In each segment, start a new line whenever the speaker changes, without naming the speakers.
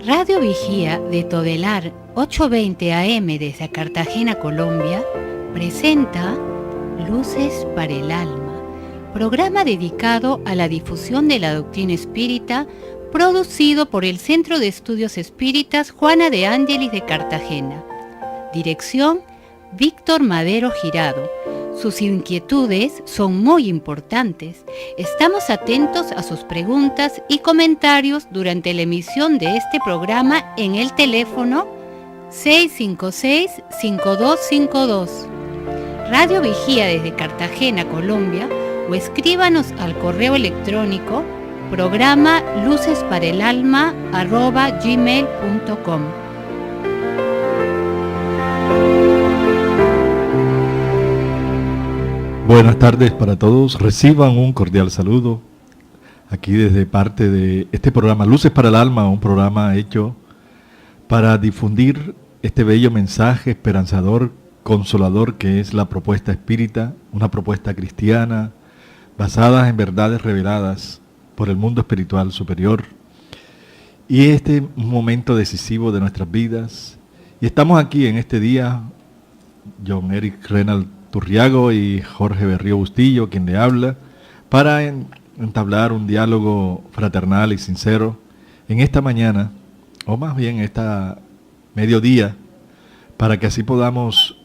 Radio Vigía de Todelar 820 AM desde Cartagena, Colombia, presenta Luces para el Alma, programa dedicado a la difusión de la doctrina espírita, producido por el Centro de Estudios Espíritas Juana de Ángelis de Cartagena. Dirección: Víctor Madero Girado. Sus inquietudes son muy importantes. Estamos atentos a sus preguntas y comentarios durante la emisión de este programa en el teléfono 656-5252. Radio Vigía desde Cartagena, Colombia, o escríbanos al correo electrónico programa lucesparaelalma@gmail.com.
Buenas tardes para todos, reciban un cordial saludo aquí desde parte de este programa Luces para el Alma, un programa hecho para difundir este bello mensaje esperanzador, consolador que es la propuesta espírita, una propuesta cristiana basada en verdades reveladas por el mundo espiritual superior. Y este es un momento decisivo de nuestras vidas. Y estamos aquí en este día, John Eric Renal Turriago y Jorge Berrío Bustillo, quien le habla, para entablar un diálogo fraternal y sincero en esta mañana, o más bien esta mediodía, para que así podamos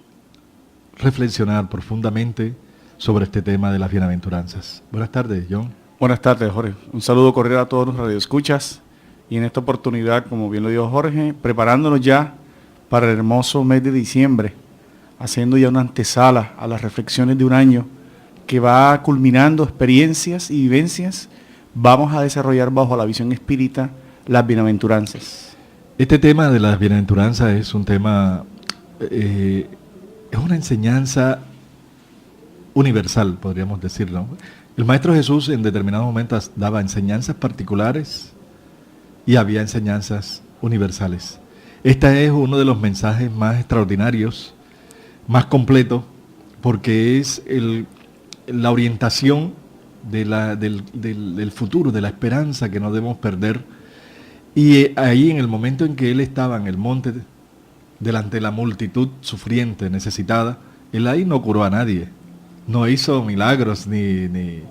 reflexionar profundamente sobre este tema de las bienaventuranzas. Buenas tardes, John.
Buenas tardes, Jorge. Un saludo cordial a todos los radioescuchas, y en esta oportunidad, como bien lo dijo Jorge, preparándonos ya para el hermoso mes de diciembre, haciendo ya una antesala a las reflexiones de un año que va culminando experiencias y vivencias. Vamos a desarrollar bajo la visión espírita las bienaventuranzas.
Este tema de las bienaventuranzas es un tema, es una enseñanza universal, podríamos decirlo. El Maestro Jesús en determinados momentos daba enseñanzas particulares y había enseñanzas universales. Este es uno de los mensajes más extraordinarios, más completo, porque es la orientación del futuro, de la esperanza que no debemos perder. Y ahí, en el momento en que él estaba en el monte, delante de la multitud sufriente, necesitada, él ahí no curó a nadie, no hizo milagros, ni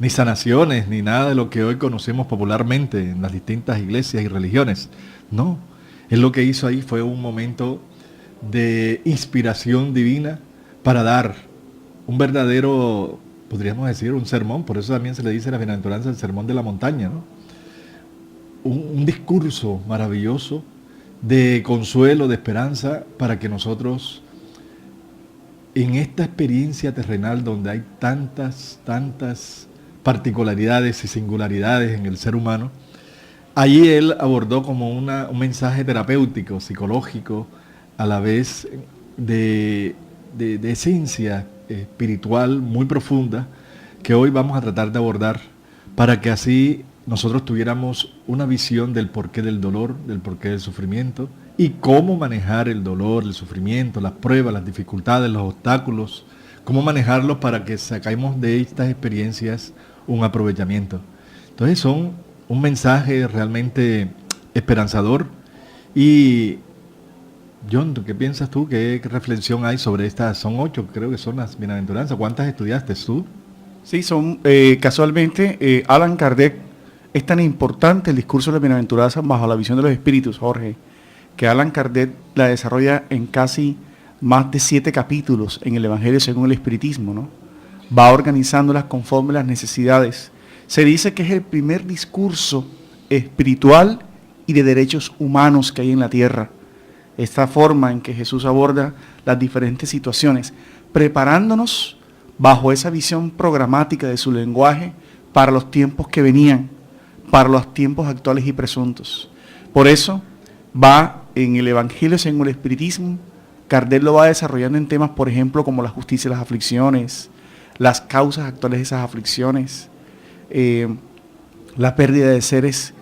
sanaciones, ni nada de lo que hoy conocemos popularmente en las distintas iglesias y religiones. No, él lo que hizo ahí fue un momento de inspiración divina para dar un verdadero, podríamos decir, un sermón. Por eso también se le dice la bienaventuranza el sermón de la montaña, ¿no? Un discurso maravilloso de consuelo, de esperanza, para que nosotros, en esta experiencia terrenal donde hay tantas particularidades y singularidades en el ser humano, allí él abordó como un mensaje terapéutico, psicológico, a la vez de esencia espiritual muy profunda, que hoy vamos a tratar de abordar, para que así nosotros tuviéramos una visión del porqué del dolor, del porqué del sufrimiento, y cómo manejar el dolor, el sufrimiento, las pruebas, las dificultades, los obstáculos, cómo manejarlos para que saquemos de estas experiencias un aprovechamiento. Entonces son un mensaje realmente esperanzador. Y John, ¿qué piensas tú? ¿Qué reflexión hay sobre estas? Son 8, creo que son las bienaventuranzas. ¿Cuántas estudiaste tú?
Sí, son casualmente Allan Kardec. Es tan importante el discurso de las bienaventuranzas bajo la visión de los espíritus, Jorge, que Allan Kardec la desarrolla en casi más de 7 capítulos en el Evangelio según el Espiritismo, ¿no? Va organizándolas conforme las necesidades. Se dice que es el primer discurso espiritual y de derechos humanos que hay en la tierra. Esta forma en que Jesús aborda las diferentes situaciones, preparándonos bajo esa visión programática de su lenguaje para los tiempos que venían, para los tiempos actuales y presuntos. Por eso va en el Evangelio según el Espiritismo. Kardec lo va desarrollando en temas, por ejemplo, como la justicia y las aflicciones, las causas actuales de esas aflicciones, la pérdida de seres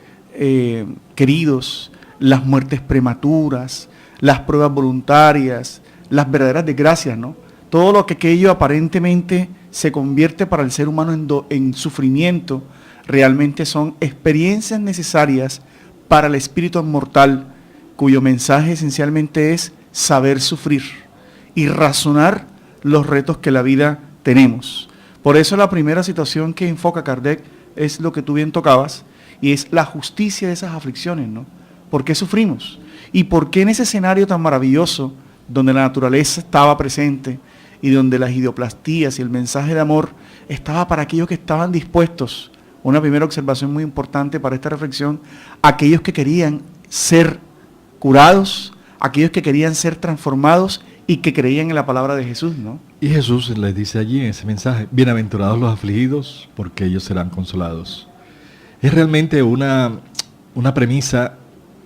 queridos, las muertes prematuras, las pruebas voluntarias, las verdaderas desgracias, ¿no? Todo lo que aquello aparentemente se convierte para el ser humano en sufrimiento, realmente son experiencias necesarias para el espíritu mortal, cuyo mensaje esencialmente es saber sufrir y razonar los retos que la vida tenemos. Por eso la primera situación que enfoca Kardec es lo que tú bien tocabas, y es la justicia de esas aflicciones, ¿no? ¿Por qué sufrimos? ¿Y por qué en ese escenario tan maravilloso, donde la naturaleza estaba presente y donde las idioplastías y el mensaje de amor estaba para aquellos que estaban dispuestos? Una primera observación muy importante para esta reflexión: aquellos que querían ser curados, aquellos que querían ser transformados y que creían en la palabra de Jesús, ¿no?
Y Jesús les dice allí en ese mensaje: bienaventurados los afligidos, porque ellos serán consolados. Es realmente una premisa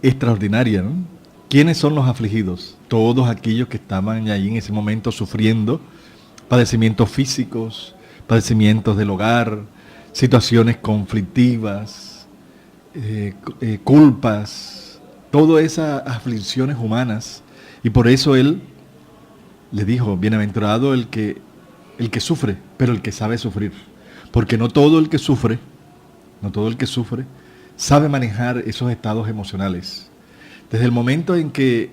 extraordinaria, ¿no? ¿Quiénes son los afligidos? Todos aquellos que estaban allí en ese momento sufriendo padecimientos físicos, padecimientos del hogar, situaciones conflictivas, culpas, todas esas aflicciones humanas. Y por eso Él le dijo: bienaventurado el que sufre, pero el que sabe sufrir. Porque no todo el que sufre sabe manejar esos estados emocionales. Desde el momento en que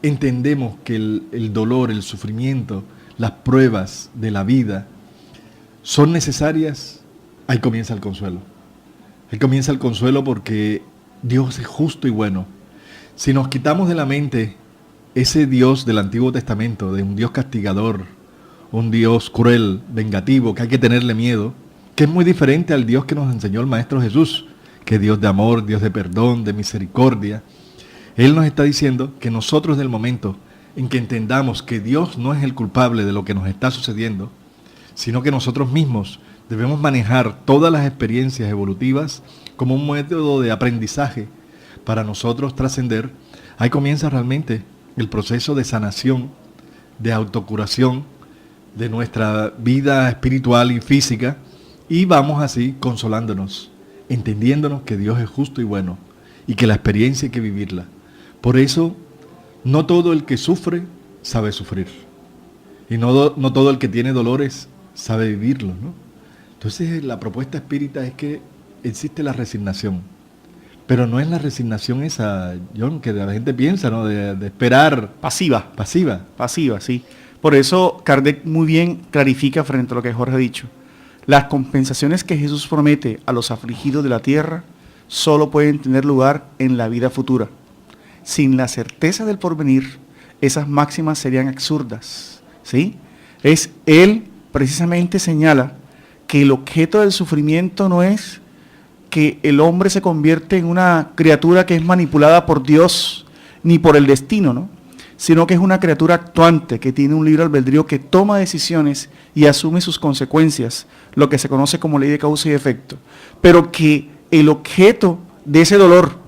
entendemos que el dolor, el sufrimiento, las pruebas de la vida son necesarias, ahí comienza el consuelo. Ahí comienza el consuelo, porque Dios es justo y bueno. Si nos quitamos de la mente ese Dios del Antiguo Testamento, de un Dios castigador, un Dios cruel, vengativo, que hay que tenerle miedo, que es muy diferente al Dios que nos enseñó el Maestro Jesús, que es Dios de amor, Dios de perdón, de misericordia. Él nos está diciendo que nosotros, del momento en que entendamos que Dios no es el culpable de lo que nos está sucediendo, sino que nosotros mismos debemos manejar todas las experiencias evolutivas como un método de aprendizaje para nosotros trascender, ahí comienza realmente el proceso de sanación, de autocuración de nuestra vida espiritual y física, y vamos así consolándonos, entendiéndonos que Dios es justo y bueno, y que la experiencia hay que vivirla. Por eso, no todo el que sufre sabe sufrir, y no todo el que tiene dolores sabe vivirlos, ¿no? Entonces la propuesta espírita es que existe la resignación, pero no es la resignación esa, John, que la gente piensa, ¿no? De esperar.
Pasiva, sí. Por eso Kardec muy bien clarifica frente a lo que Jorge ha dicho. Las compensaciones que Jesús promete a los afligidos de la tierra solo pueden tener lugar en la vida futura. Sin la certeza del porvenir, esas máximas serían absurdas, ¿sí? Él precisamente señala que el objeto del sufrimiento no es que el hombre se convierte en una criatura que es manipulada por Dios ni por el destino, ¿no? Sino que es una criatura actuante que tiene un libre albedrío, que toma decisiones y asume sus consecuencias, lo que se conoce como ley de causa y efecto. Pero que el objeto de ese dolor,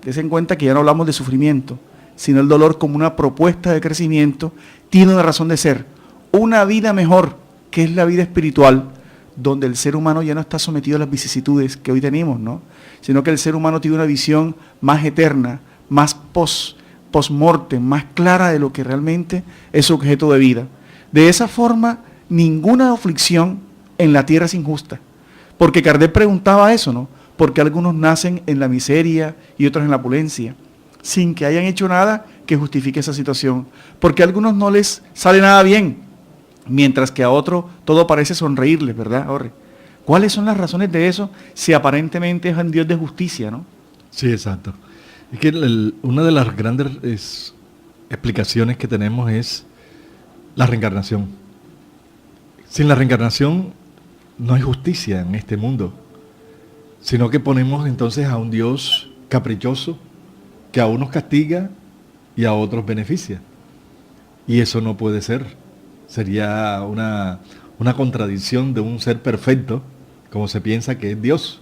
dense en cuenta que ya no hablamos de sufrimiento, sino el dolor como una propuesta de crecimiento, tiene una razón de ser, una vida mejor, que es la vida espiritual, donde el ser humano ya no está sometido a las vicisitudes que hoy tenemos, ¿no? Sino que el ser humano tiene una visión más eterna, más post-mortem, más clara de lo que realmente es su objeto de vida. De esa forma, ninguna aflicción en la tierra es injusta. Porque Kardec preguntaba eso, ¿no? Porque algunos nacen en la miseria y otros en la opulencia, sin que hayan hecho nada que justifique esa situación. Porque a algunos no les sale nada bien, mientras que a otro todo parece sonreírles, ¿verdad, Jorge? ¿Cuáles son las razones de eso si aparentemente es un Dios de justicia, no?
Sí, exacto. Es que una de las grandes explicaciones que tenemos es la reencarnación. Sin la reencarnación no hay justicia en este mundo, sino que ponemos entonces a un Dios caprichoso que a unos castiga y a otros beneficia. Y eso no puede ser. Sería una contradicción de un ser perfecto, como se piensa que es Dios.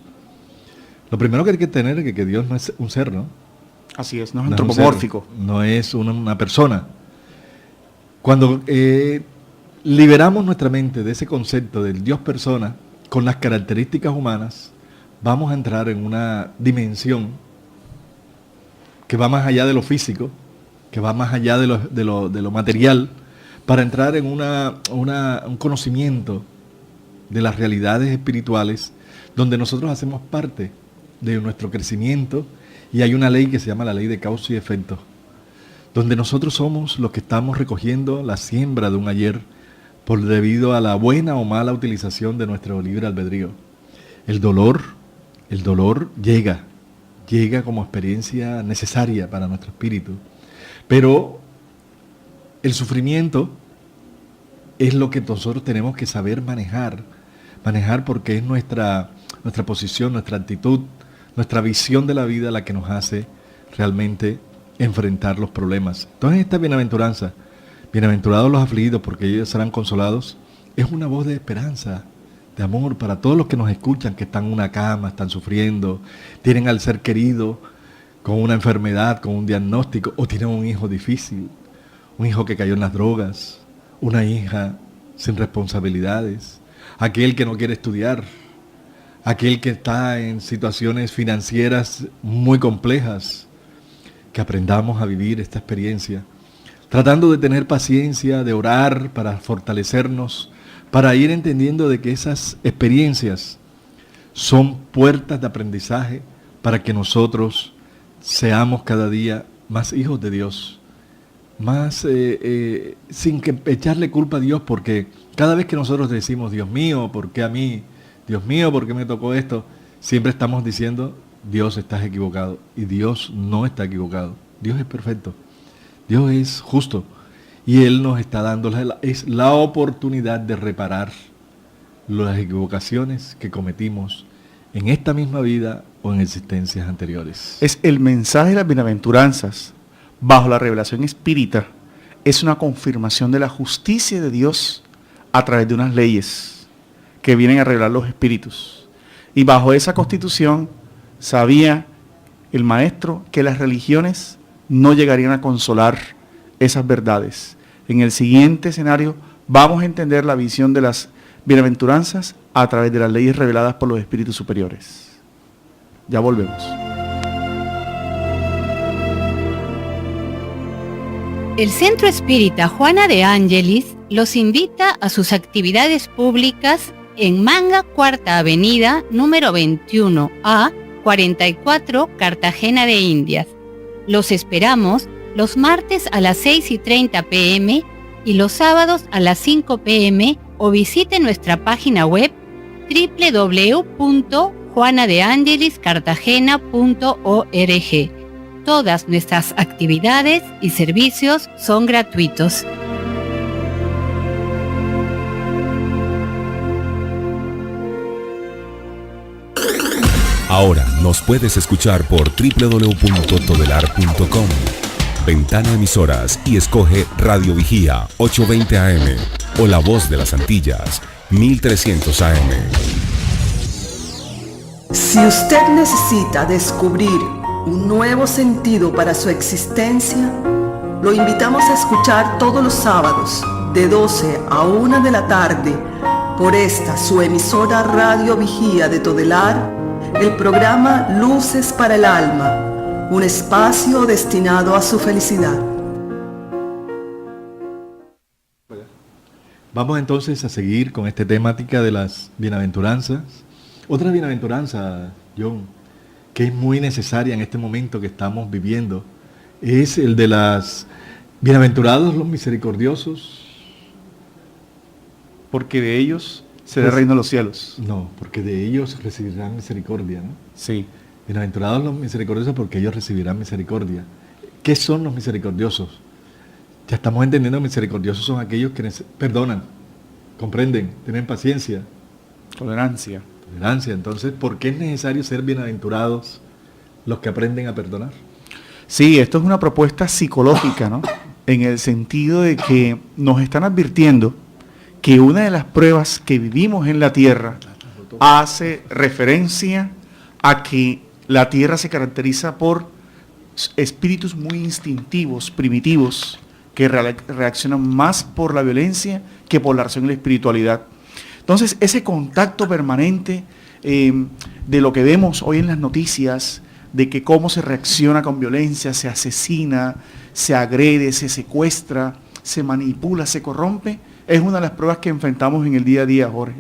Lo primero que hay que tener es que Dios no es un ser, ¿no?
Así es, no es antropomórfico.
No es una persona. Cuando liberamos nuestra mente de ese concepto del Dios persona, con las características humanas, vamos a entrar en una dimensión que va más allá de lo físico, que va más allá de lo material, para entrar en un conocimiento de las realidades espirituales, donde nosotros hacemos parte de nuestro crecimiento Y hay una ley que se llama la ley de causa y efecto, donde nosotros somos los que estamos recogiendo la siembra de un ayer debido a la buena o mala utilización de nuestro libre albedrío. El dolor llega como experiencia necesaria para nuestro espíritu, pero el sufrimiento es lo que nosotros tenemos que saber manejar porque es nuestra posición, nuestra actitud, nuestra visión de la vida la que nos hace realmente enfrentar los problemas. Entonces esta bienaventuranza, bienaventurados los afligidos porque ellos serán consolados, es una voz de esperanza, de amor para todos los que nos escuchan, que están en una cama, están sufriendo, tienen al ser querido con una enfermedad, con un diagnóstico, o tienen un hijo difícil, un hijo que cayó en las drogas, una hija sin responsabilidades, aquel que no quiere estudiar, aquel que está en situaciones financieras muy complejas, que aprendamos a vivir esta experiencia, tratando de tener paciencia, de orar para fortalecernos, para ir entendiendo de que esas experiencias son puertas de aprendizaje para que nosotros seamos cada día más hijos de Dios, más sin que echarle culpa a Dios, porque cada vez que nosotros decimos, Dios mío, ¿por qué a mí? Dios mío, ¿por qué me tocó esto? Siempre estamos diciendo, Dios, estás equivocado. Y Dios no está equivocado. Dios es perfecto. Dios es justo. Y Él nos está dando la oportunidad de reparar las equivocaciones que cometimos en esta misma vida o en existencias anteriores.
Es el mensaje de las bienaventuranzas bajo la revelación espírita. Es una confirmación de la justicia de Dios a través de unas leyes que vienen a revelar los espíritus. Y bajo esa constitución sabía el maestro que las religiones no llegarían a consolar esas verdades. En el siguiente escenario vamos a entender la visión de las bienaventuranzas a través de las leyes reveladas por los espíritus superiores. Ya volvemos.
El Centro Espírita Juana de Ángelis los invita a sus actividades públicas en Manga, Cuarta Avenida, número 21A, 44, Cartagena de Indias. Los esperamos los martes a las 6:30 p.m. y los sábados a las 5 p.m. o visite nuestra página web www.juanadeangeliscartagena.org. Todas nuestras actividades y servicios son gratuitos.
Ahora nos puedes escuchar por www.todelar.com. Ventana Emisoras y escoge Radio Vigía 820 AM o La Voz de las Antillas 1300 AM.
Si usted necesita descubrir un nuevo sentido para su existencia, lo invitamos a escuchar todos los sábados de 12 a 1 de la tarde por esta su emisora Radio Vigía de Todelar, el programa Luces para el Alma, un espacio destinado a su felicidad.
Vamos entonces a seguir con esta temática de las bienaventuranzas. Otra bienaventuranza, John, que es muy necesaria en este momento que estamos viviendo, es el de las bienaventurados los misericordiosos.
Porque de ellos será el reino de los cielos.
No, porque de ellos recibirán misericordia, ¿no?
Sí.
Bienaventurados los misericordiosos porque ellos recibirán misericordia. ¿Qué son los misericordiosos? Ya estamos entendiendo que misericordiosos son aquellos que perdonan, comprenden, tienen paciencia.
Tolerancia.
Entonces, ¿por qué es necesario ser bienaventurados los que aprenden a perdonar?
Sí, esto es una propuesta psicológica, ¿no? En el sentido de que nos están advirtiendo que una de las pruebas que vivimos en la tierra hace referencia a que la tierra se caracteriza por espíritus muy instintivos, primitivos, que reaccionan más por la violencia que por la razón y la espiritualidad. Entonces, ese contacto permanente de lo que vemos hoy en las noticias, de que cómo se reacciona con violencia, se asesina, se agrede, se secuestra, se manipula, se corrompe, es una de las pruebas que enfrentamos en el día a día, Jorge.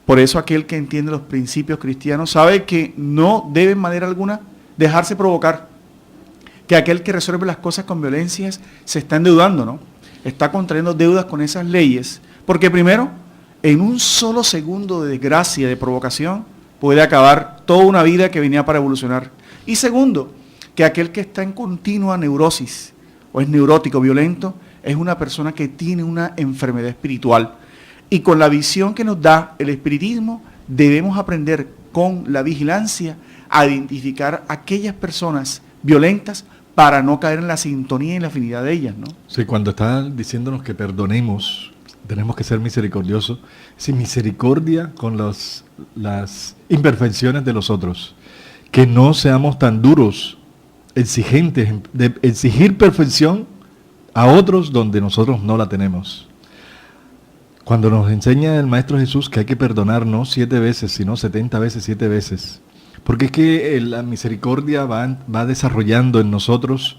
Por eso aquel que entiende los principios cristianos sabe que no debe en manera alguna dejarse provocar. Que aquel que resuelve las cosas con violencias se está endeudando, ¿no? Está contrayendo deudas con esas leyes. Porque primero, en un solo segundo de desgracia, de provocación, puede acabar toda una vida que venía para evolucionar. Y segundo, que aquel que está en continua neurosis o es neurótico, violento, es una persona que tiene una enfermedad espiritual. Y con la visión que nos da el espiritismo, debemos aprender con la vigilancia a identificar aquellas personas violentas para no caer en la sintonía y en la afinidad de ellas, ¿no?
Sí, cuando está diciéndonos que perdonemos, tenemos que ser misericordiosos. Sí, misericordia con las imperfecciones de los otros. Que no seamos tan duros, exigentes, de exigir perfección a otros donde nosotros no la tenemos. Cuando nos enseña el Maestro Jesús que hay que perdonar no 7 veces, sino 70 veces, 7 veces. Porque es que la misericordia va desarrollando en nosotros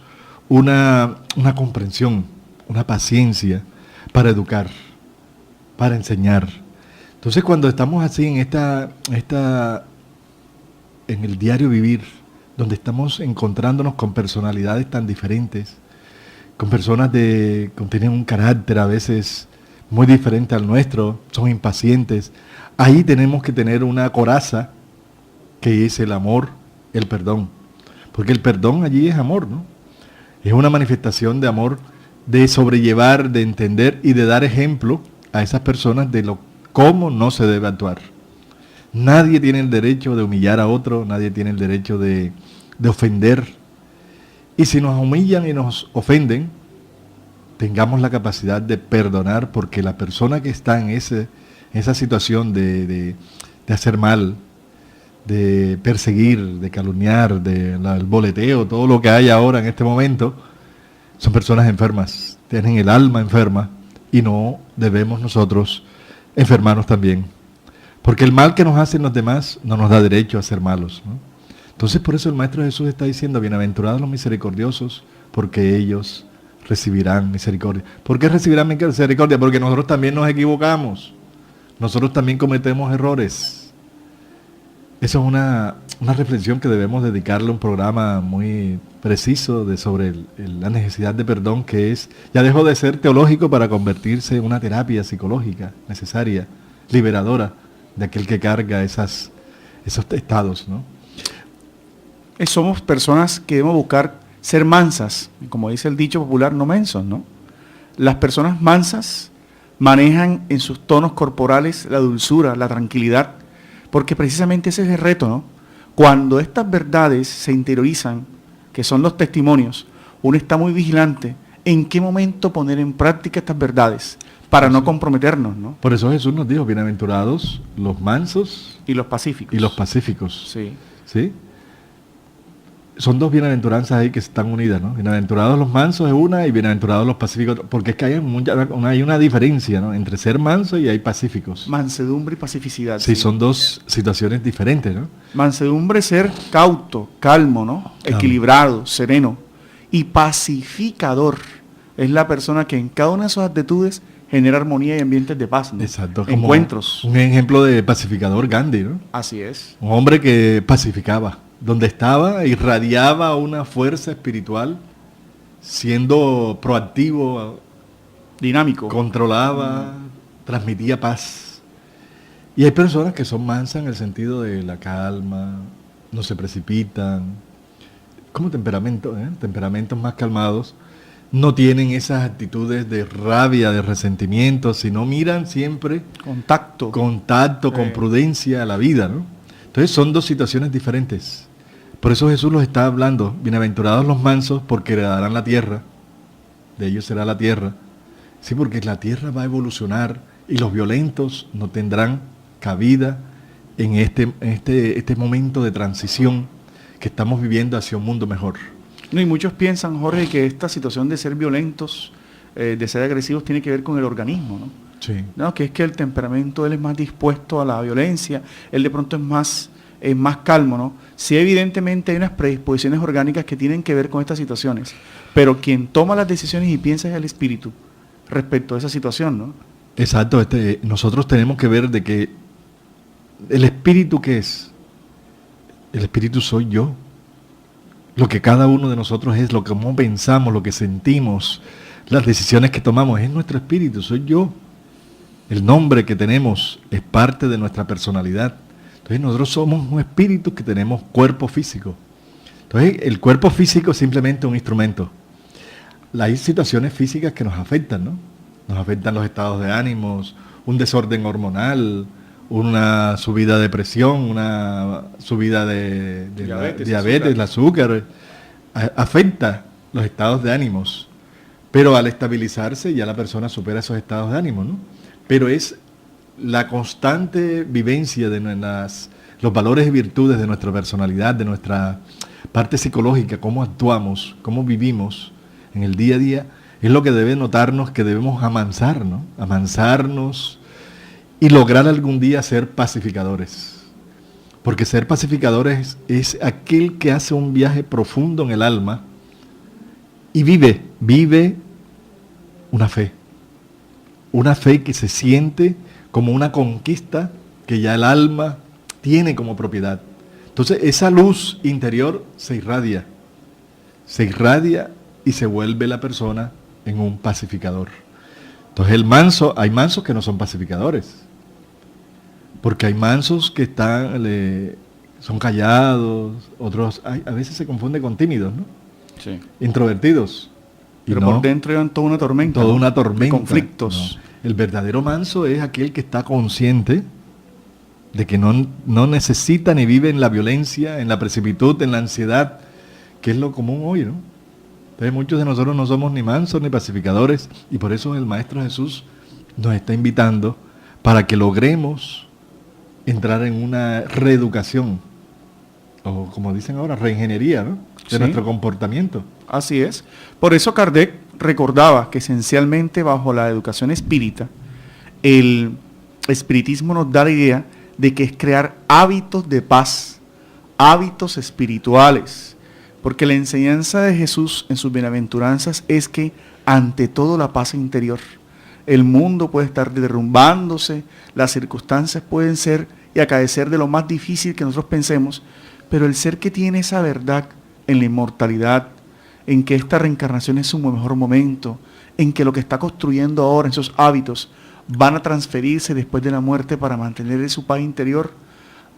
una comprensión, una paciencia para educar, para enseñar. Entonces cuando estamos así en en el diario vivir, donde estamos encontrándonos con personalidades tan diferentes, con personas que tienen un carácter a veces muy diferente al nuestro, son impacientes, ahí tenemos que tener una coraza que es el amor, el perdón. Porque el perdón allí es amor, ¿no? Es una manifestación de amor, de sobrellevar, de entender y de dar ejemplo a esas personas de cómo no se debe actuar. Nadie tiene el derecho de humillar a otro, nadie tiene el derecho de ofender. Y si nos humillan y nos ofenden, tengamos la capacidad de perdonar, porque la persona que está en esa situación de hacer mal, de perseguir, de calumniar, el boleteo, todo lo que hay ahora en este momento, son personas enfermas, tienen el alma enferma y no debemos nosotros enfermarnos también. Porque el mal que nos hacen los demás no nos da derecho a ser malos, ¿no? Entonces por eso el Maestro Jesús está diciendo, bienaventurados los misericordiosos, porque ellos recibirán misericordia. ¿Por qué recibirán misericordia? Porque nosotros también nos equivocamos, nosotros también cometemos errores. Eso es una reflexión que debemos dedicarle a un programa muy preciso sobre la necesidad de perdón, que ya dejó de ser teológico para convertirse en una terapia psicológica necesaria, liberadora de aquel que carga esos estados, ¿no?
Somos personas que debemos buscar ser mansas, como dice el dicho popular, no mensos, ¿no? Las personas mansas manejan en sus tonos corporales la dulzura, la tranquilidad, porque precisamente ese es el reto, ¿no? Cuando estas verdades se interiorizan, que son los testimonios, uno está muy vigilante en qué momento poner en práctica estas verdades para no comprometernos, ¿no?
Por eso Jesús nos dijo, bienaventurados los mansos
y los pacíficos.
Y los pacíficos.
Sí.
¿Sí? Son dos bienaventuranzas ahí que están unidas, ¿no? Bienaventurados los mansos es una y bienaventurados los pacíficos, porque es que hay una diferencia, ¿no? Entre ser manso y hay pacíficos.
Mansedumbre y pacificidad.
Sí, son dos situaciones diferentes, ¿no?
Mansedumbre, ser cauto, calmo, ¿no? Equilibrado, sereno. Y pacificador es la persona que en cada una de sus actitudes genera armonía y ambientes de paz, ¿no?
Exacto.
Encuentros.
Un ejemplo de pacificador, Gandhi, ¿no?
Así es.
Un hombre que pacificaba. Donde estaba, irradiaba una fuerza espiritual, siendo proactivo,
dinámico,
controlaba, transmitía paz. Y hay personas que son mansas en el sentido de la calma, no se precipitan, como temperamentos más calmados, no tienen esas actitudes de rabia, de resentimiento, sino miran siempre
contacto
con prudencia a la vida, ¿no? Entonces son dos situaciones diferentes. Por eso Jesús los está hablando, bienaventurados los mansos porque heredarán la tierra, de ellos será la tierra. Sí, porque la tierra va a evolucionar y los violentos no tendrán cabida en este momento de transición que estamos viviendo hacia un mundo mejor.
No, y muchos piensan, Jorge, que esta situación de ser violentos, de ser agresivos, tiene que ver con el organismo, ¿no?
Sí.
No, que es que el temperamento, él es más dispuesto a la violencia, él de pronto es más calmo, ¿no? Sí, evidentemente hay unas predisposiciones orgánicas que tienen que ver con estas situaciones, pero quien toma las decisiones y piensa es el espíritu respecto a esa situación, ¿no?
Exacto, nosotros tenemos que ver de que el espíritu, ¿qué es? El espíritu soy yo. Lo que cada uno de nosotros es, lo que cómo pensamos, lo que sentimos, las decisiones que tomamos, es nuestro espíritu, soy yo. El nombre que tenemos es parte de nuestra personalidad. Entonces nosotros somos un espíritu que tenemos cuerpo físico. Entonces el cuerpo físico es simplemente un instrumento. Hay situaciones físicas que nos afectan, ¿no? Nos afectan los estados de ánimos, un desorden hormonal, una subida de presión, una subida de diabetes, el azúcar. Afecta los estados de ánimos. Pero al estabilizarse ya la persona supera esos estados de ánimo, ¿no? Pero es la constante vivencia de los valores y virtudes de nuestra personalidad, de nuestra parte psicológica, cómo actuamos, cómo vivimos en el día a día, es lo que debe notarnos que debemos amansar, ¿no? Amansarnos y lograr algún día ser pacificadores. Porque ser pacificadores es aquel que hace un viaje profundo en el alma y vive una fe que se siente como una conquista que ya el alma tiene como propiedad. Entonces esa luz interior se irradia y se vuelve la persona en un pacificador. Entonces hay mansos que no son pacificadores, porque hay mansos que son callados, otros a veces se confunde con tímidos, ¿no?
Sí.
Introvertidos.
Pero por dentro llevan toda una tormenta.
Toda una tormenta.
De conflictos.
No. El verdadero manso es aquel que está consciente de que no necesita ni vive en la violencia, en la precipitud, en la ansiedad, que es lo común hoy, ¿no? Entonces muchos de nosotros no somos ni mansos ni pacificadores, y por eso el Maestro Jesús nos está invitando para que logremos entrar en una reeducación, o como dicen ahora, reingeniería, ¿no? De nuestro comportamiento.
Así es. Por eso Kardec recordaba que esencialmente bajo la educación espírita, el espiritismo nos da la idea de que es crear hábitos de paz, hábitos espirituales, porque la enseñanza de Jesús en sus bienaventuranzas es que ante todo la paz interior. El mundo puede estar derrumbándose, las circunstancias pueden ser y acaecer de lo más difícil que nosotros pensemos, pero el ser que tiene esa verdad en la inmortalidad, en que esta reencarnación es su mejor momento, en que lo que está construyendo ahora, esos hábitos, van a transferirse después de la muerte para mantener su paz interior,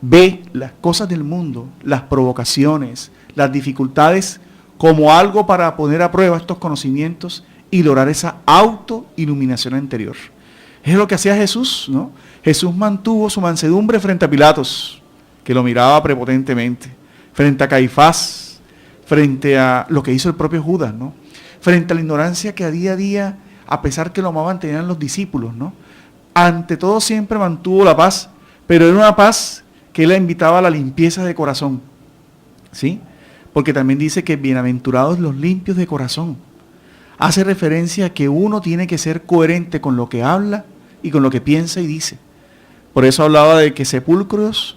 ve las cosas del mundo, las provocaciones, las dificultades, como algo para poner a prueba estos conocimientos y lograr esa autoiluminación interior. Es lo que hacía Jesús, ¿no? Jesús mantuvo su mansedumbre frente a Pilatos, que lo miraba prepotentemente, frente a Caifás, frente a lo que hizo el propio Judas, ¿no? Frente a la ignorancia que a día, a pesar que lo amaban, tenían los discípulos, ¿no? Ante todo siempre mantuvo la paz, pero era una paz que él invitaba a la limpieza de corazón, ¿sí? Porque también dice que bienaventurados los limpios de corazón. Hace referencia a que uno tiene que ser coherente con lo que habla y con lo que piensa y dice. Por eso hablaba de que sepulcros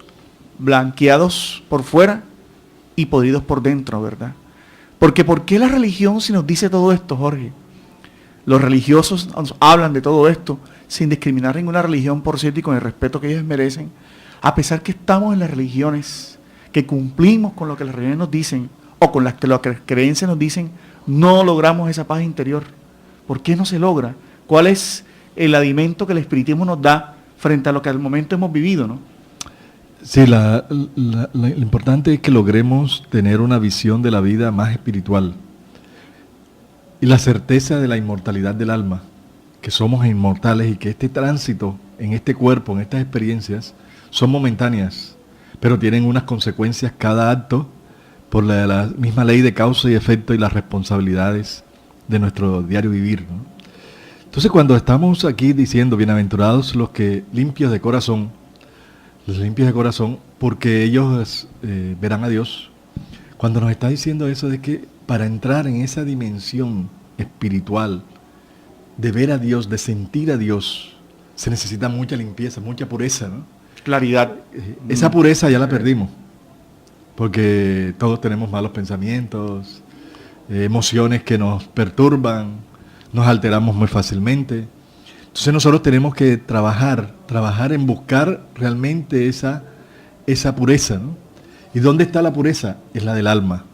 blanqueados por fuera y podridos por dentro, ¿verdad? Porque ¿por qué la religión si nos dice todo esto, Jorge? Los religiosos nos hablan de todo esto sin discriminar ninguna religión, por cierto, y con el respeto que ellos merecen, a pesar que estamos en las religiones, que cumplimos con lo que las religiones nos dicen, o con las que las creencias nos dicen, no logramos esa paz interior. ¿Por qué no se logra? ¿Cuál es el alimento que el espiritismo nos da frente a lo que al momento hemos vivido, ¿no?
Sí, lo importante es que logremos tener una visión de la vida más espiritual y la certeza de la inmortalidad del alma, que somos inmortales y que este tránsito en este cuerpo, en estas experiencias, son momentáneas, pero tienen unas consecuencias cada acto por la misma ley de causa y efecto y las responsabilidades de nuestro diario vivir, ¿no? Entonces cuando estamos aquí diciendo bienaventurados los que limpios de corazón, porque ellos verán a Dios. Cuando nos está diciendo eso de que para entrar en esa dimensión espiritual, de ver a Dios, de sentir a Dios, se necesita mucha limpieza, mucha pureza, ¿no?
Claridad.
Esa pureza ya la perdimos, porque todos tenemos malos pensamientos, emociones que nos perturban, nos alteramos muy fácilmente. Entonces nosotros tenemos que trabajar en buscar realmente esa pureza, ¿no? ¿Y dónde está la pureza? Es la del alma.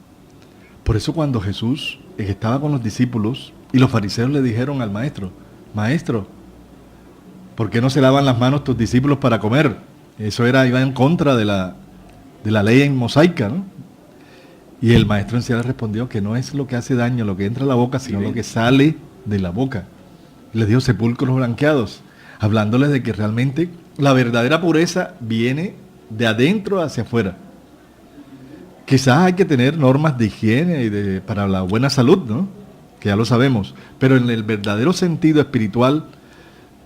Por eso cuando Jesús estaba con los discípulos y los fariseos le dijeron al maestro, maestro, ¿por qué no se lavan las manos tus discípulos para comer? Eso iba en contra de la ley mosaica, ¿no? Y el maestro en sí le respondió que no es lo que hace daño, lo que entra a la boca, sino lo que sale de la boca. Y les dijo sepulcros blanqueados, hablándoles de que realmente la verdadera pureza viene de adentro hacia afuera. Quizás hay que tener normas de higiene para la buena salud, ¿no? Que ya lo sabemos. Pero en el verdadero sentido espiritual,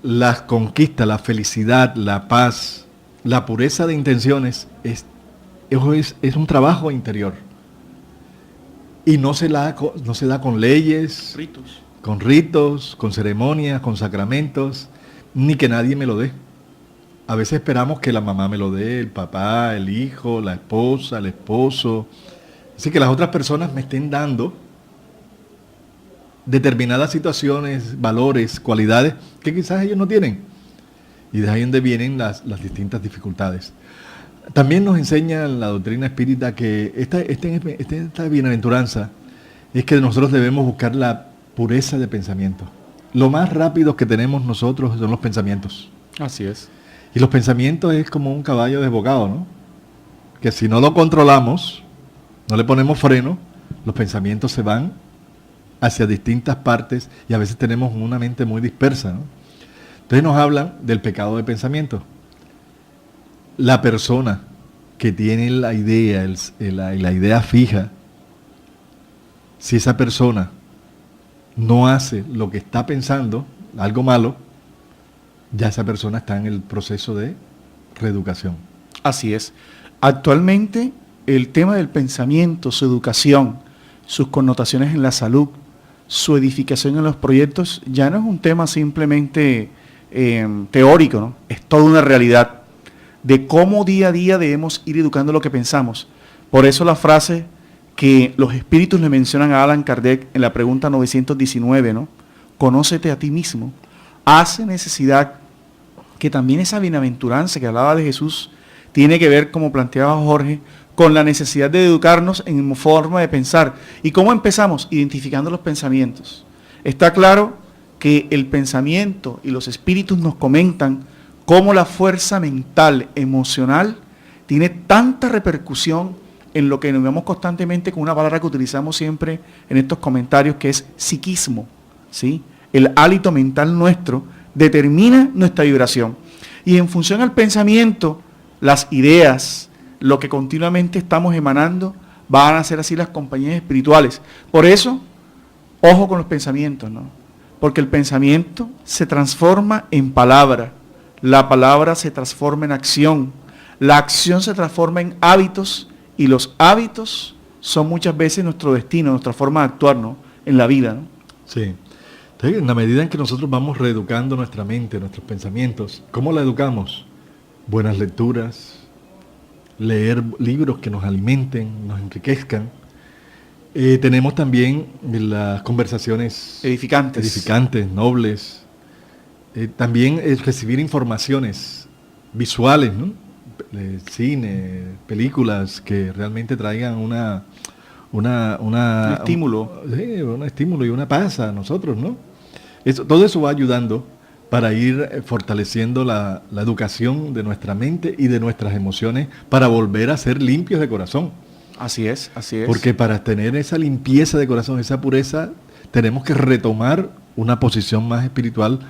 las conquistas, la felicidad, la paz, la pureza de intenciones es un trabajo interior. Y no se da con leyes, con ritos, con ceremonias, con sacramentos, ni que nadie me lo dé. A veces esperamos que la mamá me lo dé, el papá, el hijo, la esposa, el esposo. Así que las otras personas me estén dando determinadas situaciones, valores, cualidades que quizás ellos no tienen. Y de ahí donde vienen las distintas dificultades. También nos enseña la doctrina espírita que esta bienaventuranza es que nosotros debemos buscar la pureza de pensamiento. Lo más rápido que tenemos nosotros son los pensamientos.
Así es.
Y los pensamientos es como un caballo desbocado, ¿no? Que si no lo controlamos, no le ponemos freno, los pensamientos se van hacia distintas partes y a veces tenemos una mente muy dispersa, ¿no? Entonces nos hablan del pecado de pensamiento. La persona que tiene la idea fija, si esa persona no hace lo que está pensando, algo malo, ya esa persona está en el proceso de reeducación.
Así es. Actualmente el tema del pensamiento, su educación, sus connotaciones en la salud, su edificación en los proyectos, ya no es un tema simplemente teórico, ¿no? Es toda una realidad de cómo día a día debemos ir educando lo que pensamos. Por eso la frase que los espíritus le mencionan a Allan Kardec en la pregunta 919, ¿no? Conócete a ti mismo, hace necesidad que también esa bienaventuranza que hablaba de Jesús tiene que ver, como planteaba Jorge, con la necesidad de educarnos en forma de pensar. ¿Y cómo empezamos? Identificando los pensamientos. Está claro que el pensamiento y los espíritus nos comentan cómo la fuerza mental, emocional, tiene tanta repercusión en lo que nos vemos constantemente con una palabra que utilizamos siempre en estos comentarios, que es psiquismo, ¿sí? El hálito mental nuestro determina nuestra vibración. Y en función al pensamiento, las ideas, lo que continuamente estamos emanando, van a ser así las compañías espirituales. Por eso, ojo con los pensamientos, ¿no? Porque el pensamiento se transforma en palabra, la palabra se transforma en acción, la acción se transforma en hábitos y los hábitos son muchas veces nuestro destino, nuestra forma de actuar, ¿no? En la vida, ¿no?
Sí. Entonces, en la medida en que nosotros vamos reeducando nuestra mente, nuestros pensamientos, ¿cómo la educamos? Buenas lecturas, leer libros que nos alimenten, nos enriquezcan. Tenemos también las conversaciones edificantes, nobles. También recibir informaciones visuales, ¿no? Cine, películas que realmente traigan un
estímulo.
Un estímulo y una paz a nosotros, ¿no? Todo eso va ayudando para ir fortaleciendo la educación de nuestra mente y de nuestras emociones para volver a ser limpios de corazón.
Así es, así es.
Porque para tener esa limpieza de corazón, esa pureza, tenemos que retomar una posición más espiritual,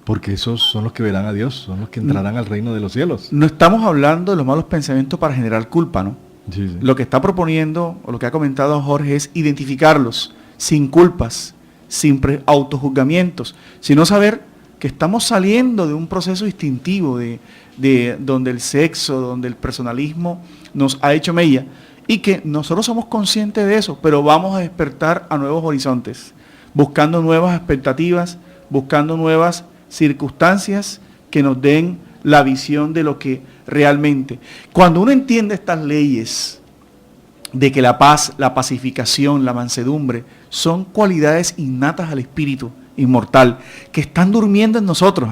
porque esos son los que verán a Dios, son los que entrarán al reino de los cielos.
No estamos hablando de los malos pensamientos para generar culpa, ¿no?
Sí, sí.
Lo que está proponiendo, o lo que ha comentado Jorge, es identificarlos sin culpas, sin autojuzgamientos, sino saber que estamos saliendo de un proceso instintivo de donde el sexo, donde el personalismo nos ha hecho mella, y que nosotros somos conscientes de eso, pero vamos a despertar a nuevos horizontes, buscando nuevas expectativas, buscando nuevas circunstancias que nos den la visión de lo que realmente. Cuando uno entiende estas leyes de que la paz, la pacificación, la mansedumbre son cualidades innatas al espíritu inmortal, que están durmiendo en nosotros,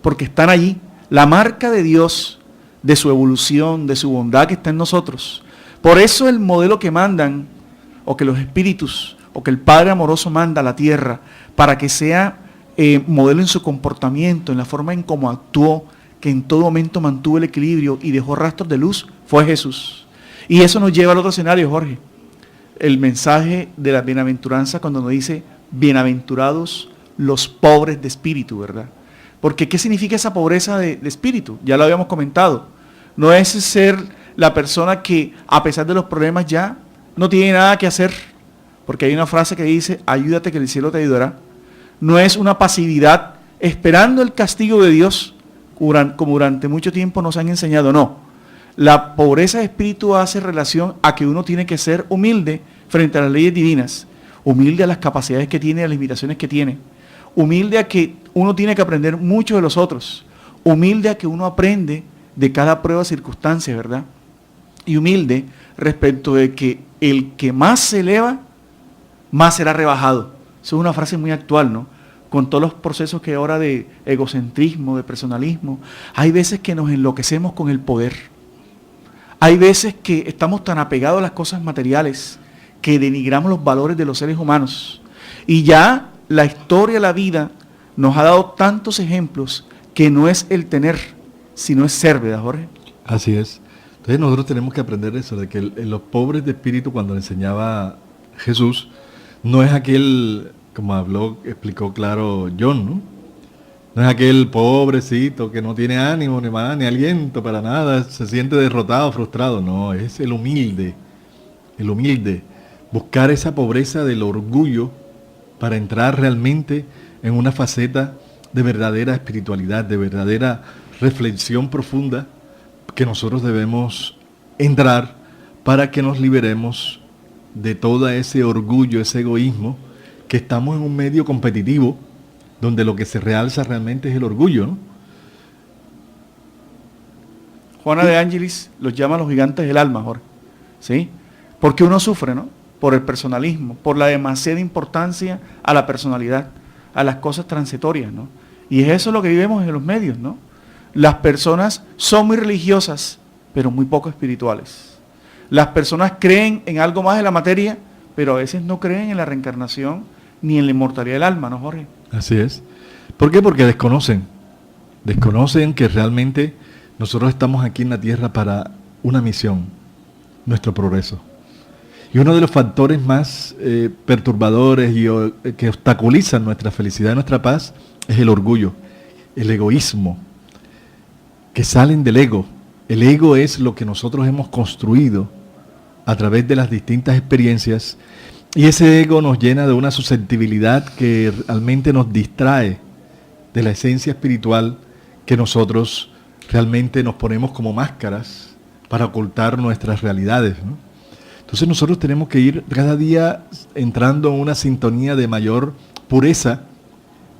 porque están allí, la marca de Dios, de su evolución, de su bondad que está en nosotros. Por eso el modelo que mandan o que los espíritus, o que el Padre amoroso manda a la tierra para que sea modelo en su comportamiento, en la forma en cómo actuó, que en todo momento mantuvo el equilibrio y dejó rastros de luz, fue Jesús. Y eso nos lleva al otro escenario, Jorge. El mensaje de la bienaventuranza cuando nos dice, bienaventurados los pobres de espíritu, ¿verdad? Porque ¿qué significa esa pobreza de espíritu? Ya lo habíamos comentado. No es ser la persona que a pesar de los problemas ya no tiene nada que hacer. Porque hay una frase que dice, ayúdate que el cielo te ayudará. No es una pasividad esperando el castigo de Dios, como durante mucho tiempo nos han enseñado, no. La pobreza de espíritu hace relación a que uno tiene que ser humilde frente a las leyes divinas, humilde a las capacidades que tiene, a las limitaciones que tiene, humilde a que uno tiene que aprender mucho de los otros, humilde a que uno aprende de cada prueba o circunstancia, ¿verdad? Y humilde respecto de que el que más se eleva, más será rebajado. Eso es una frase muy actual, ¿no? Con todos los procesos que ahora de egocentrismo, de personalismo, hay veces que nos enloquecemos con el poder. Hay veces que estamos tan apegados a las cosas materiales que denigramos los valores de los seres humanos. Y ya la historia, la vida, nos ha dado tantos ejemplos que no es el tener, sino es ser, ¿verdad, Jorge?
Así es. Entonces nosotros tenemos que aprender eso, de que los pobres de espíritu, cuando le enseñaba Jesús, no es aquel, como explicó claro John, ¿no? No es aquel pobrecito que no tiene ánimo, ni más, ni aliento para nada, se siente derrotado, frustrado. No, es el humilde. Buscar esa pobreza del orgullo para entrar realmente en una faceta de verdadera espiritualidad, de verdadera reflexión profunda que nosotros debemos entrar para que nos liberemos de todo ese orgullo, ese egoísmo, que estamos en un medio competitivo donde lo que se realza realmente es el orgullo, ¿no?
Juana de Ángelis los llama los gigantes del alma, Jorge, ¿sí? Porque uno sufre, ¿no? Por el personalismo, por la demasiada importancia a la personalidad, a las cosas transitorias, ¿no? Y es eso lo que vivimos en los medios, ¿no? Las personas son muy religiosas, pero muy poco espirituales. Las personas creen en algo más de la materia, pero a veces no creen en la reencarnación ni en la inmortalidad del alma, ¿no, Jorge?
Así es. ¿Por qué? Porque desconocen que realmente nosotros estamos aquí en la tierra para una misión, nuestro progreso. Y uno de los factores más perturbadores y que obstaculizan nuestra felicidad y nuestra paz es el orgullo, el egoísmo, que salen del ego. El ego es lo que nosotros hemos construido a través de las distintas experiencias, y ese ego nos llena de una susceptibilidad que realmente nos distrae de la esencia espiritual que nosotros realmente nos ponemos como máscaras para ocultar nuestras realidades, ¿no? Entonces nosotros tenemos que ir cada día entrando en una sintonía de mayor pureza,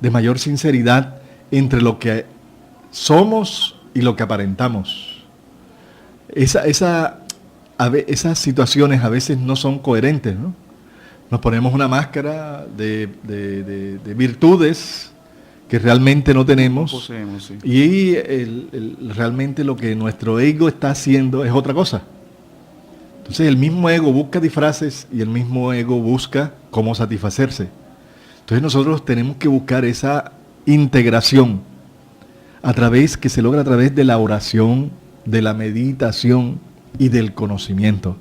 de mayor sinceridad entre lo que somos y lo que aparentamos. Esas situaciones a veces no son coherentes, ¿no? Nos ponemos una máscara de virtudes que realmente no tenemos,
Poseemos, sí.
y realmente lo que nuestro ego está haciendo es otra cosa. Entonces el mismo ego busca disfraces y el mismo ego busca cómo satisfacerse. Entonces nosotros tenemos que buscar esa integración que se logra a través de la oración, de la meditación y del conocimiento.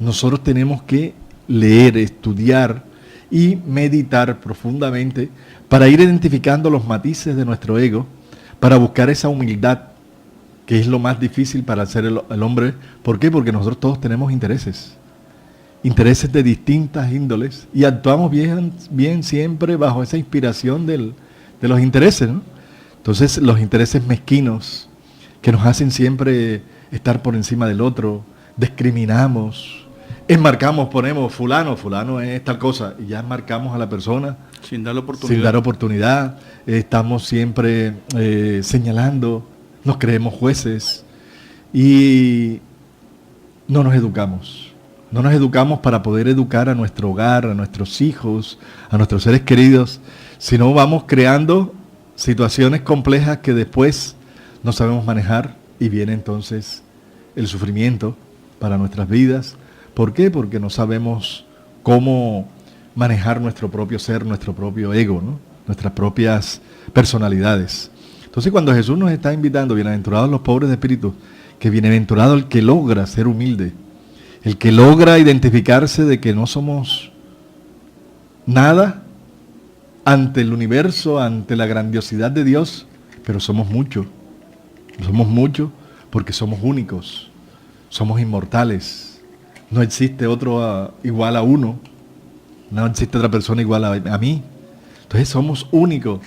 Nosotros tenemos que leer, estudiar y meditar profundamente para ir identificando los matices de nuestro ego, para buscar esa humildad, que es lo más difícil para hacer el hombre. ¿Por qué? Porque nosotros todos tenemos intereses de distintas índoles, y actuamos bien siempre bajo esa inspiración de los intereses, ¿no? Entonces los intereses mezquinos que nos hacen siempre estar por encima del otro, discriminamos, enmarcamos, ponemos fulano es tal cosa, y ya enmarcamos a la persona
Sin dar oportunidad.
Estamos siempre señalando, nos creemos jueces y no nos educamos. No nos educamos para poder educar a nuestro hogar, a nuestros hijos, a nuestros seres queridos, sino vamos creando situaciones complejas que después no sabemos manejar, y viene entonces el sufrimiento para nuestras vidas. ¿Por qué? Porque no sabemos cómo manejar nuestro propio ser, nuestro propio ego, ¿no? Nuestras propias personalidades. Entonces, cuando Jesús nos está invitando, bienaventurados los pobres de espíritu, que bienaventurado el que logra ser humilde, el que logra identificarse de que no somos nada ante el universo, ante la grandiosidad de Dios, pero somos mucho porque somos únicos, somos inmortales, no existe otro igual a uno, no existe otra persona igual a mí, entonces somos únicos.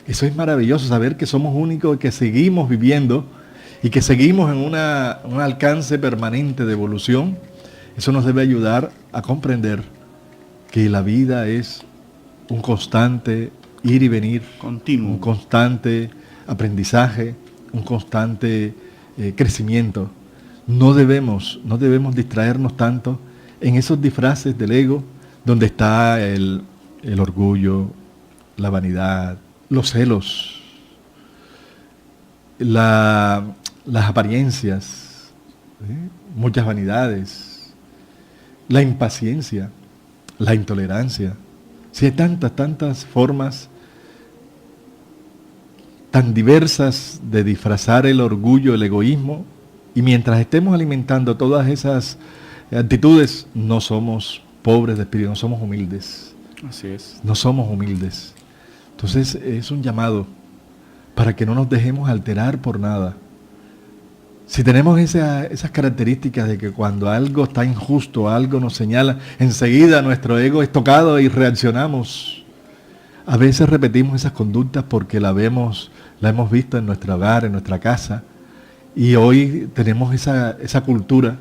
Eso es maravilloso, saber que somos únicos, que seguimos viviendo y que seguimos en un alcance permanente de evolución. Eso nos debe ayudar a comprender que la vida es un constante ir y venir,
continuo,
un constante aprendizaje, un constante crecimiento. No debemos distraernos tanto en esos disfraces del ego, donde está el orgullo, la vanidad, los celos, las apariencias, muchas vanidades, la impaciencia, la intolerancia. Sí, hay tantas formas tan diversas de disfrazar el orgullo, el egoísmo, y mientras estemos alimentando todas esas actitudes, no somos pobres de espíritu, no somos humildes.
Así es.
No somos humildes. Entonces es un llamado para que no nos dejemos alterar por nada. Si tenemos esas características de que cuando algo está injusto, algo nos señala, enseguida nuestro ego es tocado y reaccionamos. A veces repetimos esas conductas porque la hemos visto en nuestro hogar, en nuestra casa, y hoy tenemos esa cultura,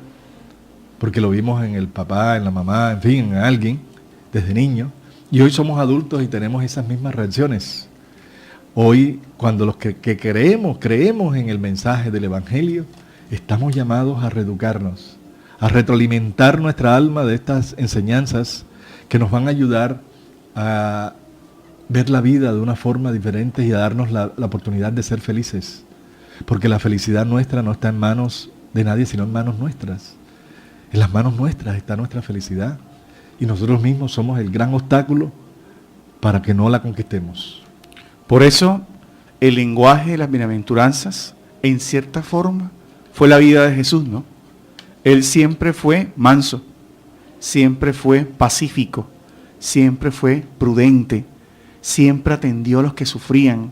porque lo vimos en el papá, en la mamá, en fin, en alguien, desde niño. Y hoy somos adultos y tenemos esas mismas reacciones. Hoy, cuando los que creemos en el mensaje del Evangelio, estamos llamados a reeducarnos, a retroalimentar nuestra alma de estas enseñanzas que nos van a ayudar a ver la vida de una forma diferente y a darnos la oportunidad de ser felices. Porque la felicidad nuestra no está en manos de nadie, sino en manos nuestras. En las manos nuestras está nuestra felicidad. Y nosotros mismos somos el gran obstáculo para que no la conquistemos.
Por eso, el lenguaje de las bienaventuranzas, en cierta forma, fue la vida de Jesús, ¿no? Él siempre fue manso, siempre fue pacífico, siempre fue prudente, siempre atendió a los que sufrían,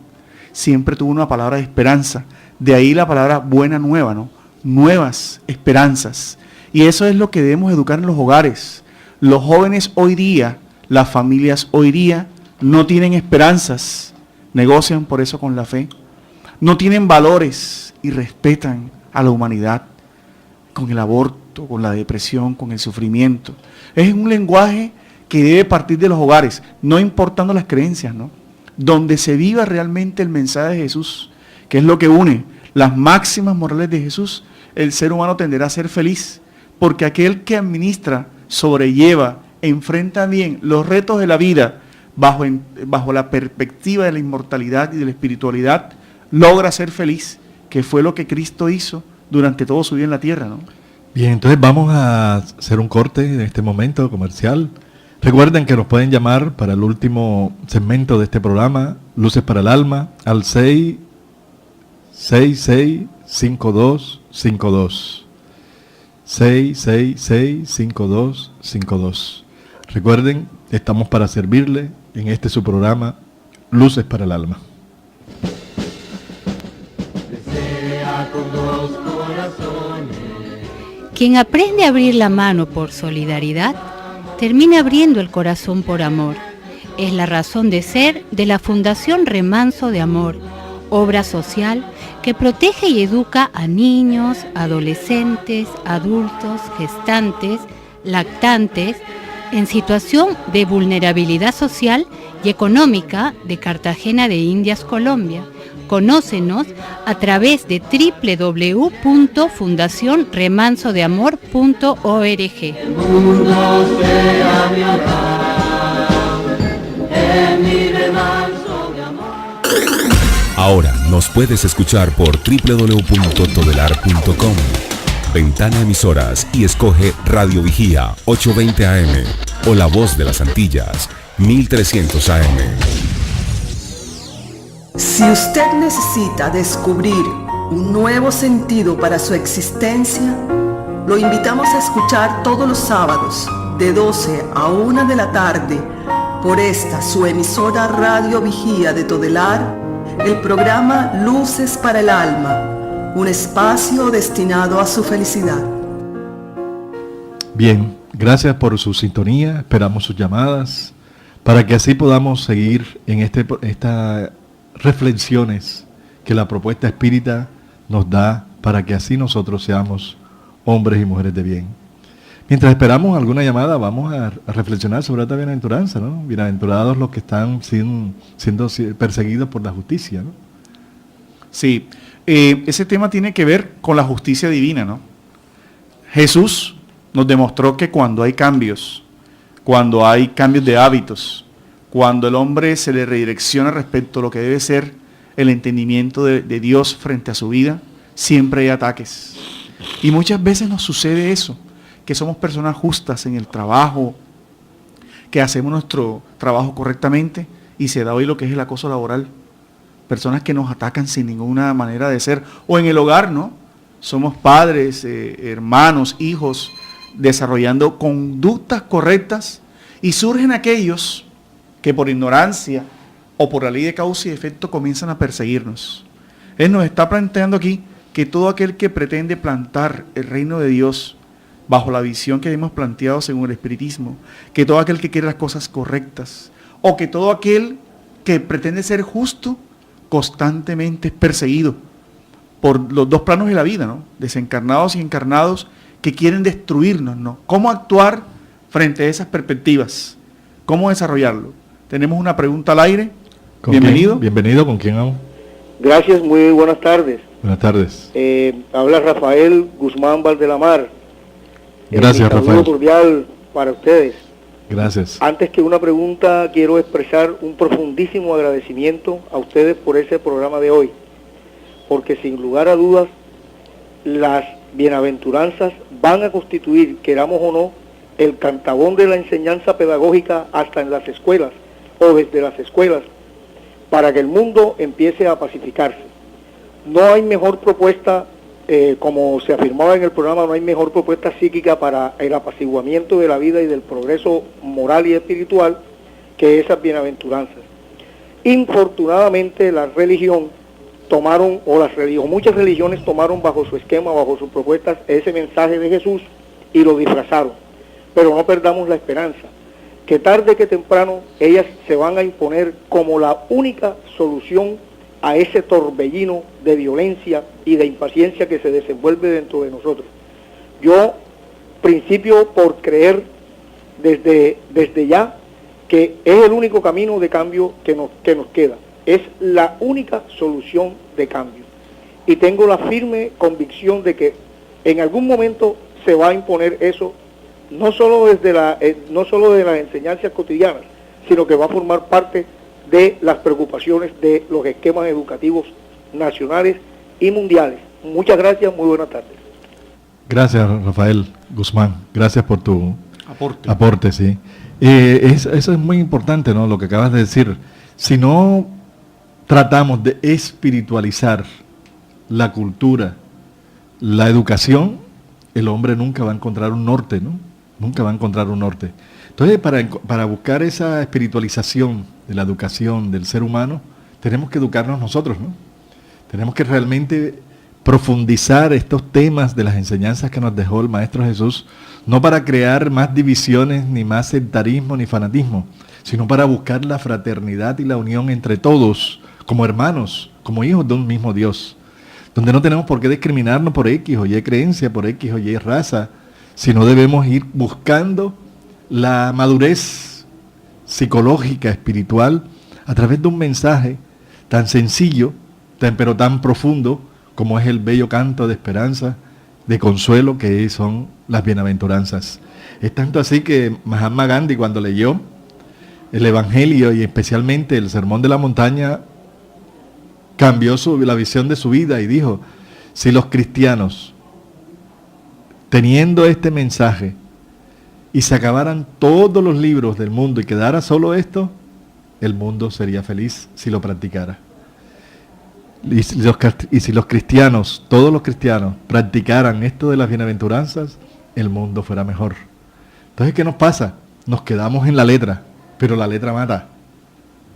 siempre tuvo una palabra de esperanza. De ahí la palabra buena nueva, ¿no? Nuevas esperanzas. Y eso es lo que debemos educar en los hogares. Los jóvenes hoy día, las familias hoy día, no tienen esperanzas, negocian por eso con la fe, no tienen valores y respetan a la humanidad con el aborto, con la depresión, con el sufrimiento. Es un lenguaje que debe partir de los hogares, no importando las creencias, ¿no? Donde se viva realmente el mensaje de Jesús, que es lo que une las máximas morales de Jesús, el ser humano tenderá a ser feliz, porque aquel que administra, sobrelleva, enfrenta bien los retos de la vida bajo la perspectiva de la inmortalidad y de la espiritualidad, logra ser feliz, que fue lo que Cristo hizo durante todo su vida en la tierra, ¿no?
Bien, entonces vamos a hacer un corte en este momento comercial. Recuerden que nos pueden llamar para el último segmento de este programa, Luces para el Alma, al 666-5252. 666-5252. Recuerden, estamos para servirle en este su programa, Luces para el Alma.
Quien aprende a abrir la mano por solidaridad, termina abriendo el corazón por amor. Es la razón de ser de la Fundación Remanso de Amor, obra social que protege y educa a niños, adolescentes, adultos, gestantes, lactantes, en situación de vulnerabilidad social y económica de Cartagena de Indias, Colombia. Conócenos a través de www.fundacionremansodeamor.org.
El mundo se abrirá en mi remanso de amor.
Ahora nos puedes escuchar por www.todelar.com. Ventana Emisoras y escoge Radio Vigía 820 AM. o La Voz de las Antillas, 1300 AM.
Si usted necesita descubrir un nuevo sentido para su existencia, lo invitamos a escuchar todos los sábados de 12 a 1 de la tarde por esta su emisora Radio Vigía de Todelar, el programa Luces para el Alma, un espacio destinado a su felicidad.
Bien, gracias por su sintonía, esperamos sus llamadas para que así podamos seguir en estas reflexiones que la propuesta espírita nos da para que así nosotros seamos hombres y mujeres de bien. Mientras esperamos alguna llamada, vamos a reflexionar sobre esta bienaventuranza, ¿no? Bienaventurados los que están siendo perseguidos por la justicia, ¿no?
Sí, ese tema tiene que ver con la justicia divina, ¿no? Jesús nos demostró que cuando hay cambios de hábitos, cuando el hombre se le redirecciona respecto a lo que debe ser el entendimiento de Dios frente a su vida, siempre hay ataques. Y muchas veces nos sucede eso, que somos personas justas en el trabajo, que hacemos nuestro trabajo correctamente y se da hoy lo que es el acoso laboral. Personas que nos atacan sin ninguna manera de ser. O en el hogar, ¿no? Somos padres, hermanos, hijos, desarrollando conductas correctas y surgen aquellos que por ignorancia o por la ley de causa y efecto comienzan a perseguirnos. Él nos está planteando aquí que todo aquel que pretende plantar el reino de Dios bajo la visión que hemos planteado según el espiritismo, que todo aquel que quiere las cosas correctas, o que todo aquel que pretende ser justo, constantemente es perseguido por los dos planos de la vida, ¿no? Desencarnados y encarnados que quieren destruirnos, ¿no? ¿Cómo actuar frente a esas perspectivas? ¿Cómo desarrollarlo? Tenemos una pregunta al aire. Bienvenido.
Bienvenido, ¿con quién hablo?
Gracias, muy buenas tardes.
Buenas tardes.
Habla Rafael Guzmán Valdelamar.
Gracias,
Rafael. Un
Rafael.
saludo cordial para ustedes.
Gracias.
Antes que una pregunta, quiero expresar un profundísimo agradecimiento a ustedes por ese programa de hoy, porque sin lugar a dudas, las bienaventuranzas van a constituir, queramos o no, el cantabón de la enseñanza pedagógica hasta en las escuelas, o desde las escuelas, para que el mundo empiece a pacificarse. No hay mejor propuesta, como se afirmaba en el programa, no hay mejor propuesta psíquica para el apaciguamiento de la vida y del progreso moral y espiritual que esas bienaventuranzas. Infortunadamente la religión tomaron, muchas religiones tomaron bajo su esquema, bajo sus propuestas, ese mensaje de Jesús y lo disfrazaron. Pero no perdamos la esperanza, que tarde que temprano ellas se van a imponer como la única solución a ese torbellino de violencia y de impaciencia que se desenvuelve dentro de nosotros. Yo principio por creer desde ya que es el único camino de cambio que nos queda, es la única solución de cambio. Y tengo la firme convicción de que en algún momento se va a imponer eso, no solo de las enseñanzas cotidianas, sino que va a formar parte de las preocupaciones de los esquemas educativos nacionales y mundiales. Muchas gracias, muy buenas tardes.
Gracias, Rafael Guzmán. Gracias por tu aporte, sí. Eso es muy importante, ¿no? Lo que acabas de decir. Si no tratamos de espiritualizar la cultura, la educación, el hombre nunca va a encontrar un norte, ¿no? Nunca va a encontrar un norte. Entonces, para buscar esa espiritualización de la educación del ser humano, tenemos que educarnos nosotros, ¿no? Tenemos que realmente profundizar estos temas de las enseñanzas que nos dejó el Maestro Jesús, no para crear más divisiones, ni más sectarismo, ni fanatismo, sino para buscar la fraternidad y la unión entre todos, como hermanos, como hijos de un mismo Dios, donde no tenemos por qué discriminarnos por X o Y creencia, por X o Y raza, sino debemos ir buscando la madurez psicológica, espiritual, a través de un mensaje tan sencillo, pero tan profundo, como es el bello canto de esperanza, de consuelo, que son las bienaventuranzas. Es tanto así que Mahatma Gandhi, cuando leyó el Evangelio y especialmente el Sermón de la Montaña, cambió la visión de su vida y dijo: si los cristianos, teniendo este mensaje, y se acabaran todos los libros del mundo y quedara solo esto, el mundo sería feliz si lo practicara. Y si los cristianos, todos los cristianos, practicaran esto de las bienaventuranzas, el mundo fuera mejor. Entonces, ¿qué nos pasa? Nos quedamos en la letra, pero la letra mata,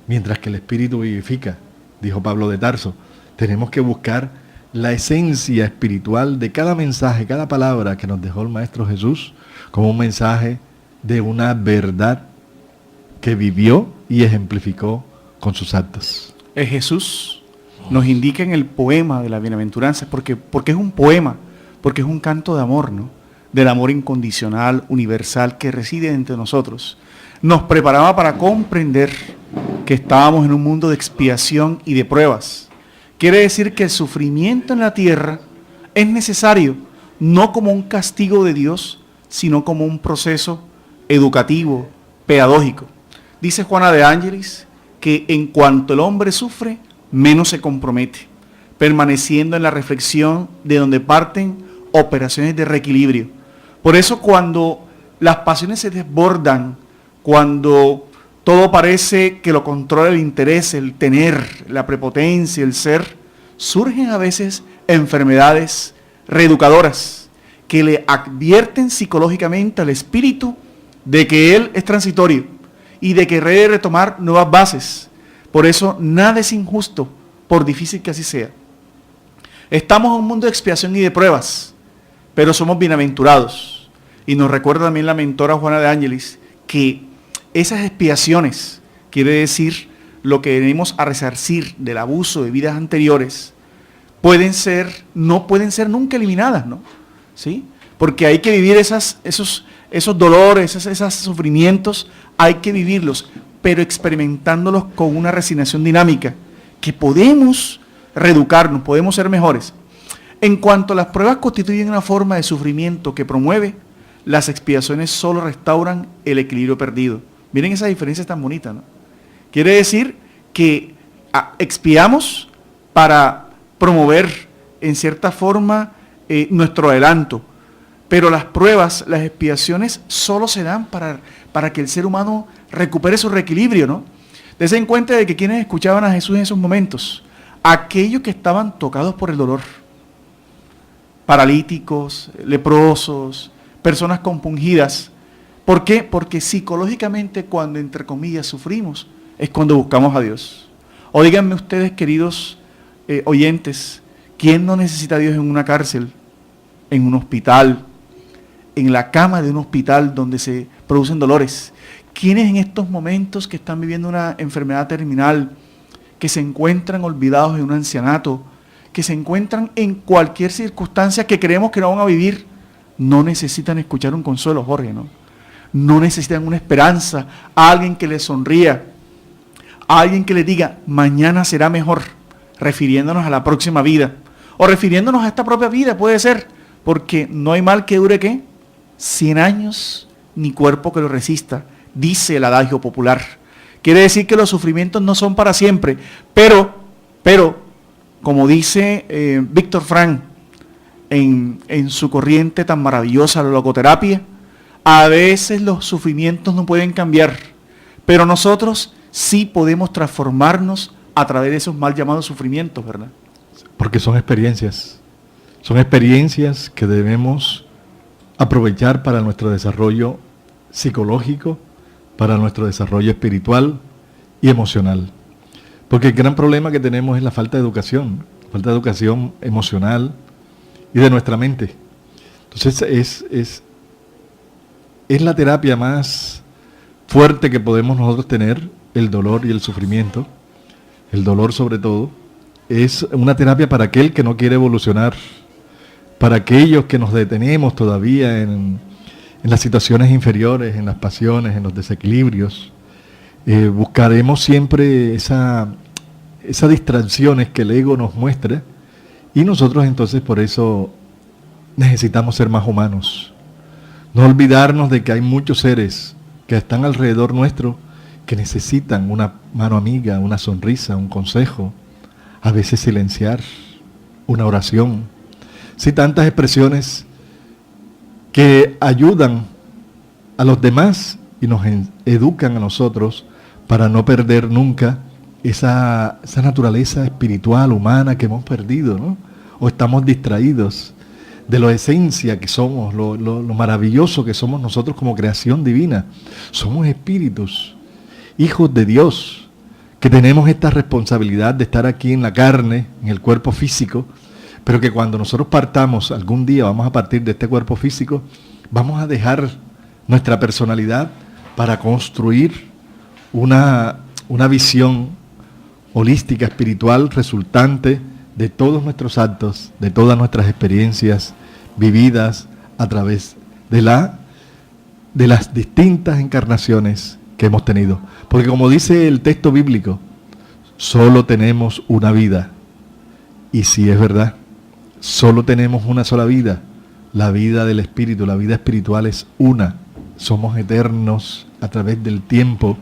mientras que el Espíritu vivifica, dijo Pablo de Tarso. Tenemos que buscar la esencia espiritual de cada mensaje, cada palabra que nos dejó el Maestro Jesús, como un mensaje de una verdad que vivió y ejemplificó con sus actos.
Jesús nos indica en el poema de la bienaventuranza, porque es un poema, porque es un canto de amor, ¿no? Del amor incondicional, universal, que reside entre nosotros. Nos preparaba para comprender que estábamos en un mundo de expiación y de pruebas. Quiere decir que el sufrimiento en la tierra es necesario, no como un castigo de Dios, sino como un proceso educativo, pedagógico. Dice Juana de Ángelis que en cuanto el hombre sufre, menos se compromete, permaneciendo en la reflexión de donde parten operaciones de reequilibrio. Por eso cuando las pasiones se desbordan, cuando todo parece que lo controla el interés, el tener, la prepotencia, el ser, surgen a veces enfermedades reeducadoras que le advierten psicológicamente al espíritu de que él es transitorio y de que debe retomar nuevas bases. Por eso nada es injusto, por difícil que así sea. Estamos en un mundo de expiación y de pruebas, pero somos bienaventurados. Y nos recuerda también la mentora Juana de Ángelis que esas expiaciones, quiere decir lo que venimos a resarcir del abuso de vidas anteriores, no pueden ser nunca eliminadas, ¿no? ¿Sí? Porque hay que vivir esos dolores, esos sufrimientos, hay que vivirlos, pero experimentándolos con una resignación dinámica, que podemos reeducarnos, podemos ser mejores. En cuanto a las pruebas constituyen una forma de sufrimiento que promueve, las expiaciones solo restauran el equilibrio perdido. Miren esa diferencia tan bonita, ¿no? Quiere decir que expiamos para promover en cierta forma nuestro adelanto, pero las pruebas, las expiaciones solo se dan para que el ser humano recupere su reequilibrio, ¿no? Dense en cuenta de que quienes escuchaban a Jesús en esos momentos, aquellos que estaban tocados por el dolor, paralíticos, leprosos, personas compungidas. ¿Por qué? Porque psicológicamente cuando, entre comillas, sufrimos, es cuando buscamos a Dios. O díganme ustedes, queridos oyentes, ¿quién no necesita a Dios en una cárcel, en un hospital, en la cama de un hospital donde se producen dolores? ¿Quiénes en estos momentos que están viviendo una enfermedad terminal, que se encuentran olvidados en un ancianato, que se encuentran en cualquier circunstancia que creemos que no van a vivir, no necesitan escuchar un consuelo, Jorge, ¿no? No necesitan una esperanza, a alguien que les sonría, a alguien que les diga, mañana será mejor, refiriéndonos a la próxima vida, o refiriéndonos a esta propia vida, puede ser, porque no hay mal que dure, ¿qué? 100 años, ni cuerpo que lo resista, dice el adagio popular. Quiere decir que los sufrimientos no son para siempre, pero, como dice Víctor Frank, en su corriente tan maravillosa, la logoterapia, a veces los sufrimientos no pueden cambiar, pero nosotros sí podemos transformarnos a través de esos mal llamados sufrimientos, ¿verdad?
Porque son experiencias que debemos aprovechar para nuestro desarrollo psicológico, para nuestro desarrollo espiritual y emocional. Porque el gran problema que tenemos es la falta de educación emocional y de nuestra mente. Entonces es la terapia más fuerte que podemos nosotros tener, el dolor y el sufrimiento. El dolor sobre todo es una terapia para aquel que no quiere evolucionar, para aquellos que nos detenemos todavía en las situaciones inferiores, en las pasiones, en los desequilibrios. Buscaremos siempre esas distracciones que el ego nos muestra, y nosotros entonces por eso necesitamos ser más humanos. No olvidarnos de que hay muchos seres que están alrededor nuestro que necesitan una mano amiga, una sonrisa, un consejo, a veces silenciar, una oración. Sí, tantas expresiones que ayudan a los demás y nos educan a nosotros para no perder nunca esa naturaleza espiritual, humana que hemos perdido, ¿no? O estamos distraídos de la esencia que somos, lo maravilloso que somos nosotros como creación divina. Somos espíritus, hijos de Dios, que tenemos esta responsabilidad de estar aquí en la carne, en el cuerpo físico, pero que cuando nosotros partamos, algún día vamos a partir de este cuerpo físico, vamos a dejar nuestra personalidad para construir una visión holística, espiritual, resultante de todos nuestros actos, de todas nuestras experiencias vividas a través de las distintas encarnaciones que hemos tenido. Porque como dice el texto bíblico, solo tenemos una vida. Y si es verdad, solo tenemos una sola vida. La vida del espíritu, la vida espiritual es una. Somos eternos a través del tiempo,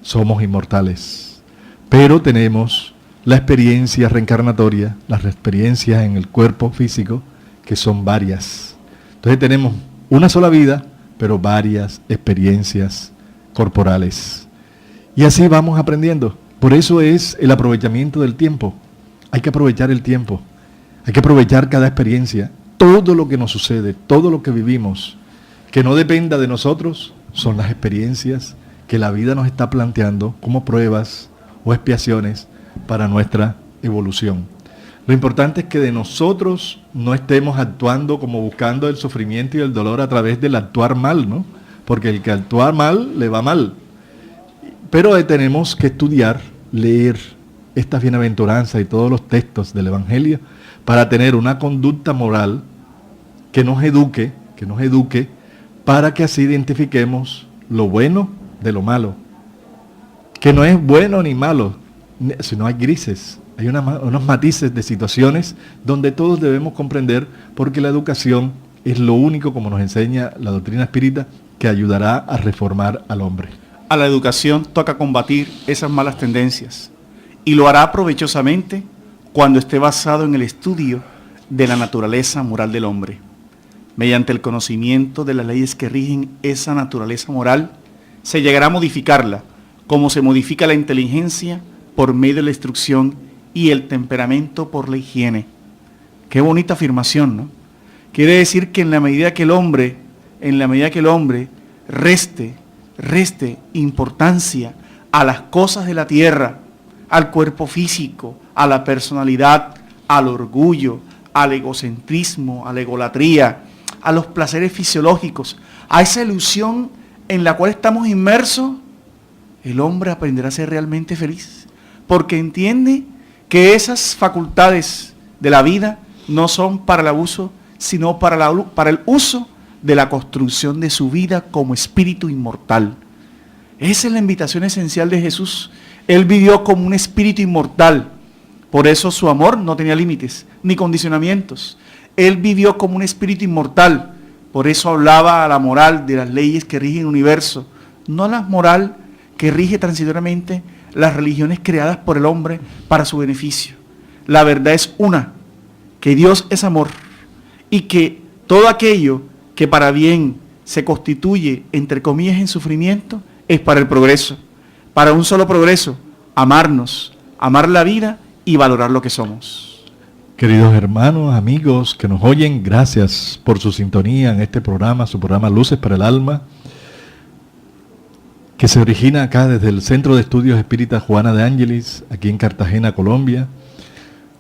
somos inmortales. Pero tenemos la experiencia reencarnatoria, las experiencias en el cuerpo físico, que son varias. Entonces tenemos una sola vida, pero varias experiencias corporales. Y así vamos aprendiendo. Por eso es el aprovechamiento del tiempo. Hay que aprovechar el tiempo. Hay que aprovechar cada experiencia. Todo lo que nos sucede, todo lo que vivimos, que no dependa de nosotros, son las experiencias que la vida nos está planteando como pruebas o expiaciones para nuestra evolución. Lo importante es que de nosotros no estemos actuando como buscando el sufrimiento y el dolor a través del actuar mal, ¿no? Porque el que actúa mal, le va mal. Pero tenemos que estudiar, leer estas bienaventuranzas y todos los textos del Evangelio para tener una conducta moral que nos eduque, para que así identifiquemos lo bueno de lo malo. Que no es bueno ni malo, sino hay grises, hay unos matices de situaciones donde todos debemos comprender, porque la educación es lo único, como nos enseña la doctrina espírita, que ayudará a reformar al hombre.
A la educación toca combatir esas malas tendencias y lo hará provechosamente cuando esté basado en el estudio de la naturaleza moral del hombre. Mediante el conocimiento de las leyes que rigen esa naturaleza moral, se llegará a modificarla, como se modifica la inteligencia por medio de la instrucción y el temperamento por la higiene. Qué bonita afirmación, ¿no? Quiere decir que en la medida que el hombre reste importancia a las cosas de la tierra, al cuerpo físico, a la personalidad, al orgullo, al egocentrismo, a la egolatría, a los placeres fisiológicos, a esa ilusión en la cual estamos inmersos, el hombre aprenderá a ser realmente feliz, porque entiende que esas facultades de la vida no son para el abuso, sino para el uso de la construcción de su vida como espíritu inmortal. Esa es la invitación esencial de Jesús. Él vivió como un espíritu inmortal, por eso su amor no tenía límites ni condicionamientos. Él vivió como un espíritu inmortal, por eso hablaba a la moral de las leyes que rigen el universo, no a la moral que rige transitoriamente las religiones creadas por el hombre para su beneficio. La verdad es una, que Dios es amor y que todo aquello que para bien se constituye, entre comillas, en sufrimiento, es para el progreso, para un solo progreso, amarnos, amar la vida y valorar lo que somos.
Queridos hermanos, amigos que nos oyen, gracias por su sintonía en este programa, su programa Luces para el Alma, que se origina acá desde el Centro de Estudios Espíritas Juana de Ángeles, aquí en Cartagena, Colombia,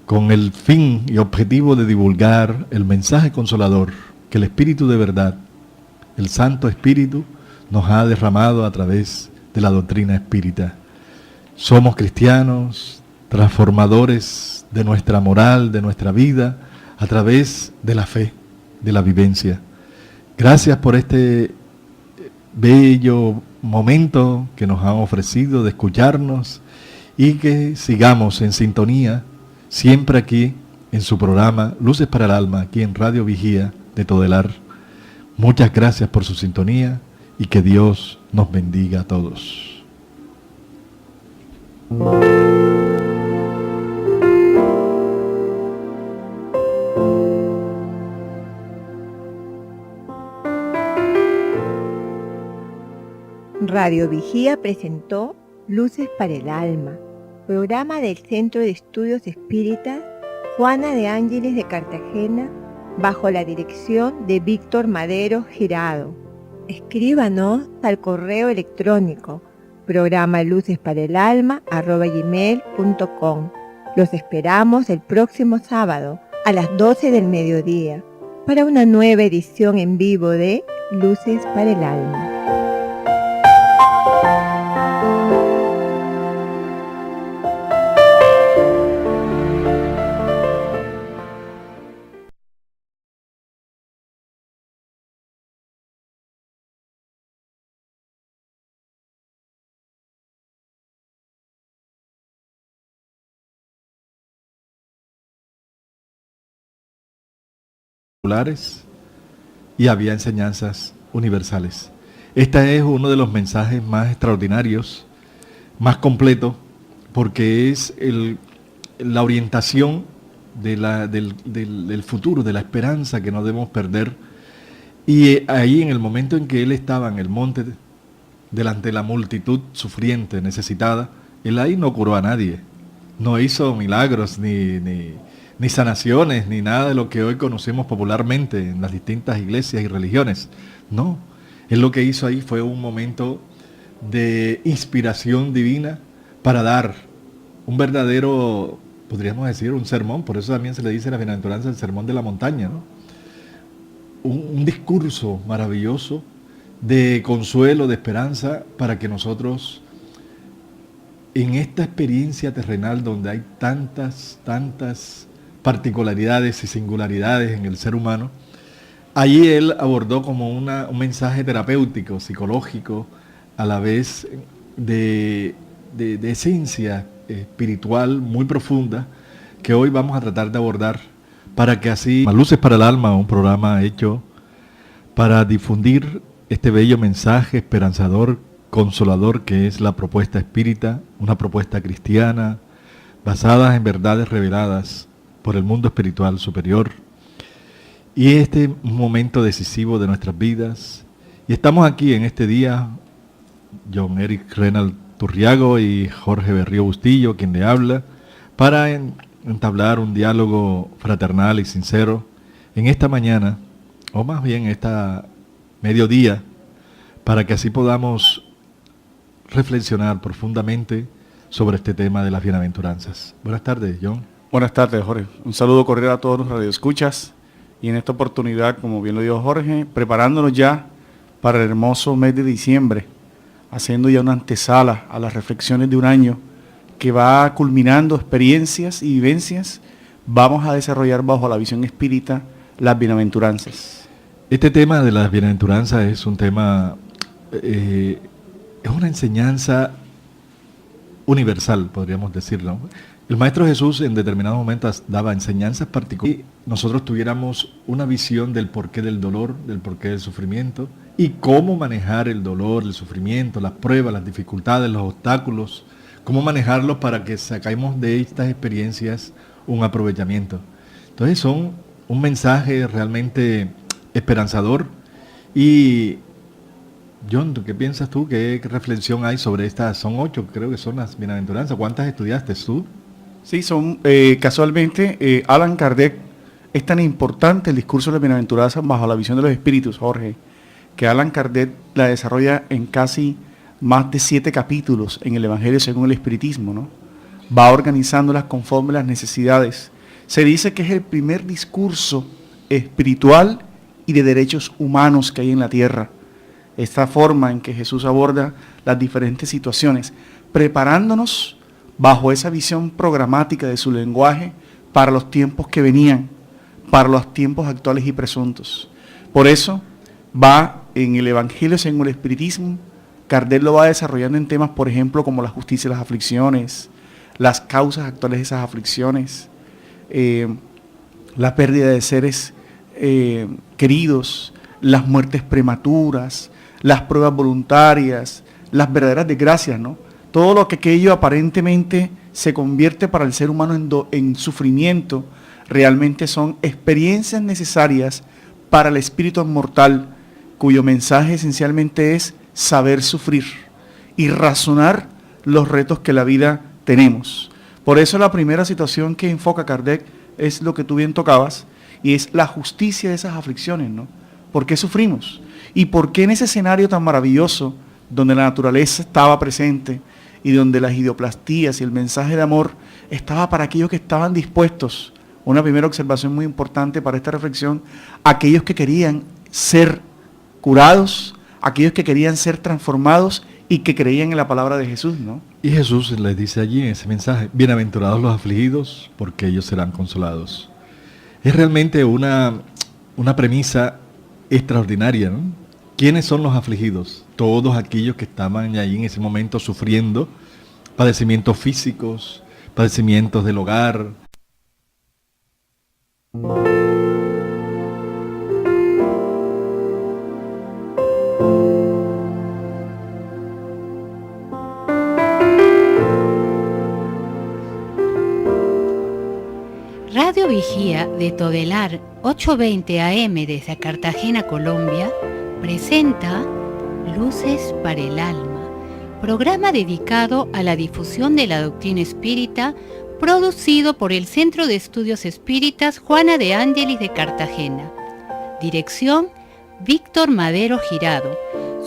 con el fin y objetivo de divulgar el mensaje consolador que el Espíritu de verdad, el Santo Espíritu, nos ha derramado a través de la doctrina espírita. Somos cristianos, transformadores de nuestra moral, de nuestra vida, a través de la fe, de la vivencia. Gracias por este bello momento que nos han ofrecido de escucharnos y que sigamos en sintonía siempre aquí en su programa Luces para el Alma, aquí en Radio Vigía de Todelar. Muchas gracias por su sintonía y que Dios nos bendiga a todos.
Radio Vigía presentó Luces para el Alma, programa del Centro de Estudios Espíritas Juana de Ángeles de Cartagena, bajo la dirección de Víctor Madero Girado. Escríbanos al correo electrónico programalucesparaalalma@gmail.com. Los esperamos el próximo sábado a las 12 del mediodía para una nueva edición en vivo de Luces para el Alma.
Y había enseñanzas universales. Este es uno de los mensajes más extraordinarios, más completo, porque es la orientación del futuro, de la esperanza que no debemos perder. Y ahí, en el momento en que él estaba en el monte, delante de la multitud sufriente, necesitada, él ahí no curó a nadie, no hizo milagros, ni sanaciones, ni nada de lo que hoy conocemos popularmente en las distintas iglesias y religiones. No, él lo que hizo ahí fue un momento de inspiración divina para dar un verdadero, podríamos decir, un sermón. Por eso también se le dice la bienaventuranza el sermón de la montaña, ¿no? Un discurso maravilloso de consuelo, de esperanza, para que nosotros, en esta experiencia terrenal donde hay tantas particularidades y singularidades en el ser humano, allí él abordó como un mensaje terapéutico, psicológico, a la vez de esencia espiritual muy profunda, que hoy vamos a tratar de abordar, para que así, Luces para el Alma, un programa hecho para difundir este bello mensaje esperanzador, consolador, que es la propuesta espírita, una propuesta cristiana, basada en verdades reveladas por el mundo espiritual superior. Y este es un momento decisivo de nuestras vidas. Y estamos aquí en este día, John Eric Renal Turriago y Jorge Berrío Bustillo, quien le habla, para entablar un diálogo fraternal y sincero en esta mañana, o más bien esta mediodía, para que así podamos reflexionar profundamente sobre este tema de las bienaventuranzas. Buenas tardes, John.
Buenas tardes, Jorge. Un saludo cordial a todos los radioescuchas. Y en esta oportunidad, como bien lo dijo Jorge, preparándonos ya para el hermoso mes de diciembre, haciendo ya una antesala a las reflexiones de un año que va culminando experiencias y vivencias, vamos a desarrollar bajo la visión espírita las bienaventuranzas.
Este tema de las bienaventuranzas es un tema, es una enseñanza universal, podríamos decirlo. El Maestro Jesús en determinados momentos daba enseñanzas particulares y nosotros tuviéramos una visión del porqué del dolor, del porqué del sufrimiento y cómo manejar el dolor, el sufrimiento, las pruebas, las dificultades, los obstáculos, cómo manejarlos para que saquemos de estas experiencias un aprovechamiento. Entonces son un mensaje realmente esperanzador. Y John, ¿qué piensas tú? ¿Qué reflexión hay sobre estas? Son 8, creo que son las bienaventuranzas. ¿Cuántas estudiaste tú?
Sí, son casualmente Allan Kardec. Es tan importante el discurso de las bienaventuranzas bajo la visión de los espíritus, Jorge, que Allan Kardec la desarrolla en casi más de 7 capítulos en el Evangelio según el Espiritismo, ¿no? Va organizándolas conforme las necesidades. Se dice que es el primer discurso espiritual y de derechos humanos que hay en la tierra. Esta forma en que Jesús aborda las diferentes situaciones, preparándonos bajo esa visión programática de su lenguaje para los tiempos que venían, para los tiempos actuales y presuntos. Por eso va en el Evangelio según el Espiritismo, Kardec lo va desarrollando en temas, por ejemplo, como la justicia y las aflicciones, las causas actuales de esas aflicciones, la pérdida de seres queridos, las muertes prematuras, las pruebas voluntarias, las verdaderas desgracias, ¿no? Todo lo que aquello aparentemente se convierte para el ser humano en sufrimiento, realmente son experiencias necesarias para el espíritu inmortal, cuyo mensaje esencialmente es saber sufrir y razonar los retos que la vida tenemos. Por eso la primera situación que enfoca Kardec es lo que tú bien tocabas, y es la justicia de esas aflicciones, ¿no? ¿Por qué sufrimos? ¿Y por qué en ese escenario tan maravilloso, donde la naturaleza estaba presente y donde las idioplastías y el mensaje de amor estaba para aquellos que estaban dispuestos? Una primera observación muy importante para esta reflexión: aquellos que querían ser curados, aquellos que querían ser transformados y que creían en la palabra de Jesús, ¿no?
Y Jesús les dice allí en ese mensaje: bienaventurados los afligidos, porque ellos serán consolados. Es realmente una premisa extraordinaria, ¿no? ¿Quiénes son los afligidos? Todos aquellos que estaban allí en ese momento sufriendo padecimientos físicos, padecimientos del hogar.
Radio Vigía de Todelar 820 AM desde Cartagena, Colombia, presenta Luces para el Alma, programa dedicado a la difusión de la doctrina espírita, producido por el Centro de Estudios Espíritas Juana de Ángelis de Cartagena. Dirección: Víctor Madero Girado.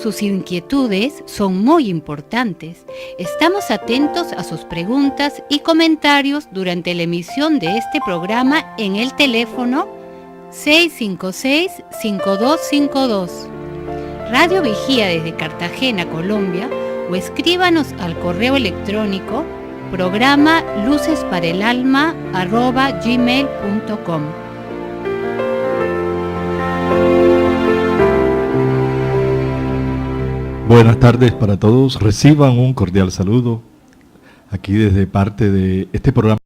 Sus inquietudes son muy importantes. Estamos atentos a sus preguntas y comentarios durante la emisión de este programa en el teléfono 656-5252. Radio Vigía desde Cartagena, Colombia, o escríbanos al correo electrónico programa lucesparaelalma@gmail.com.
Buenas tardes para todos, reciban un cordial saludo aquí desde parte de este programa.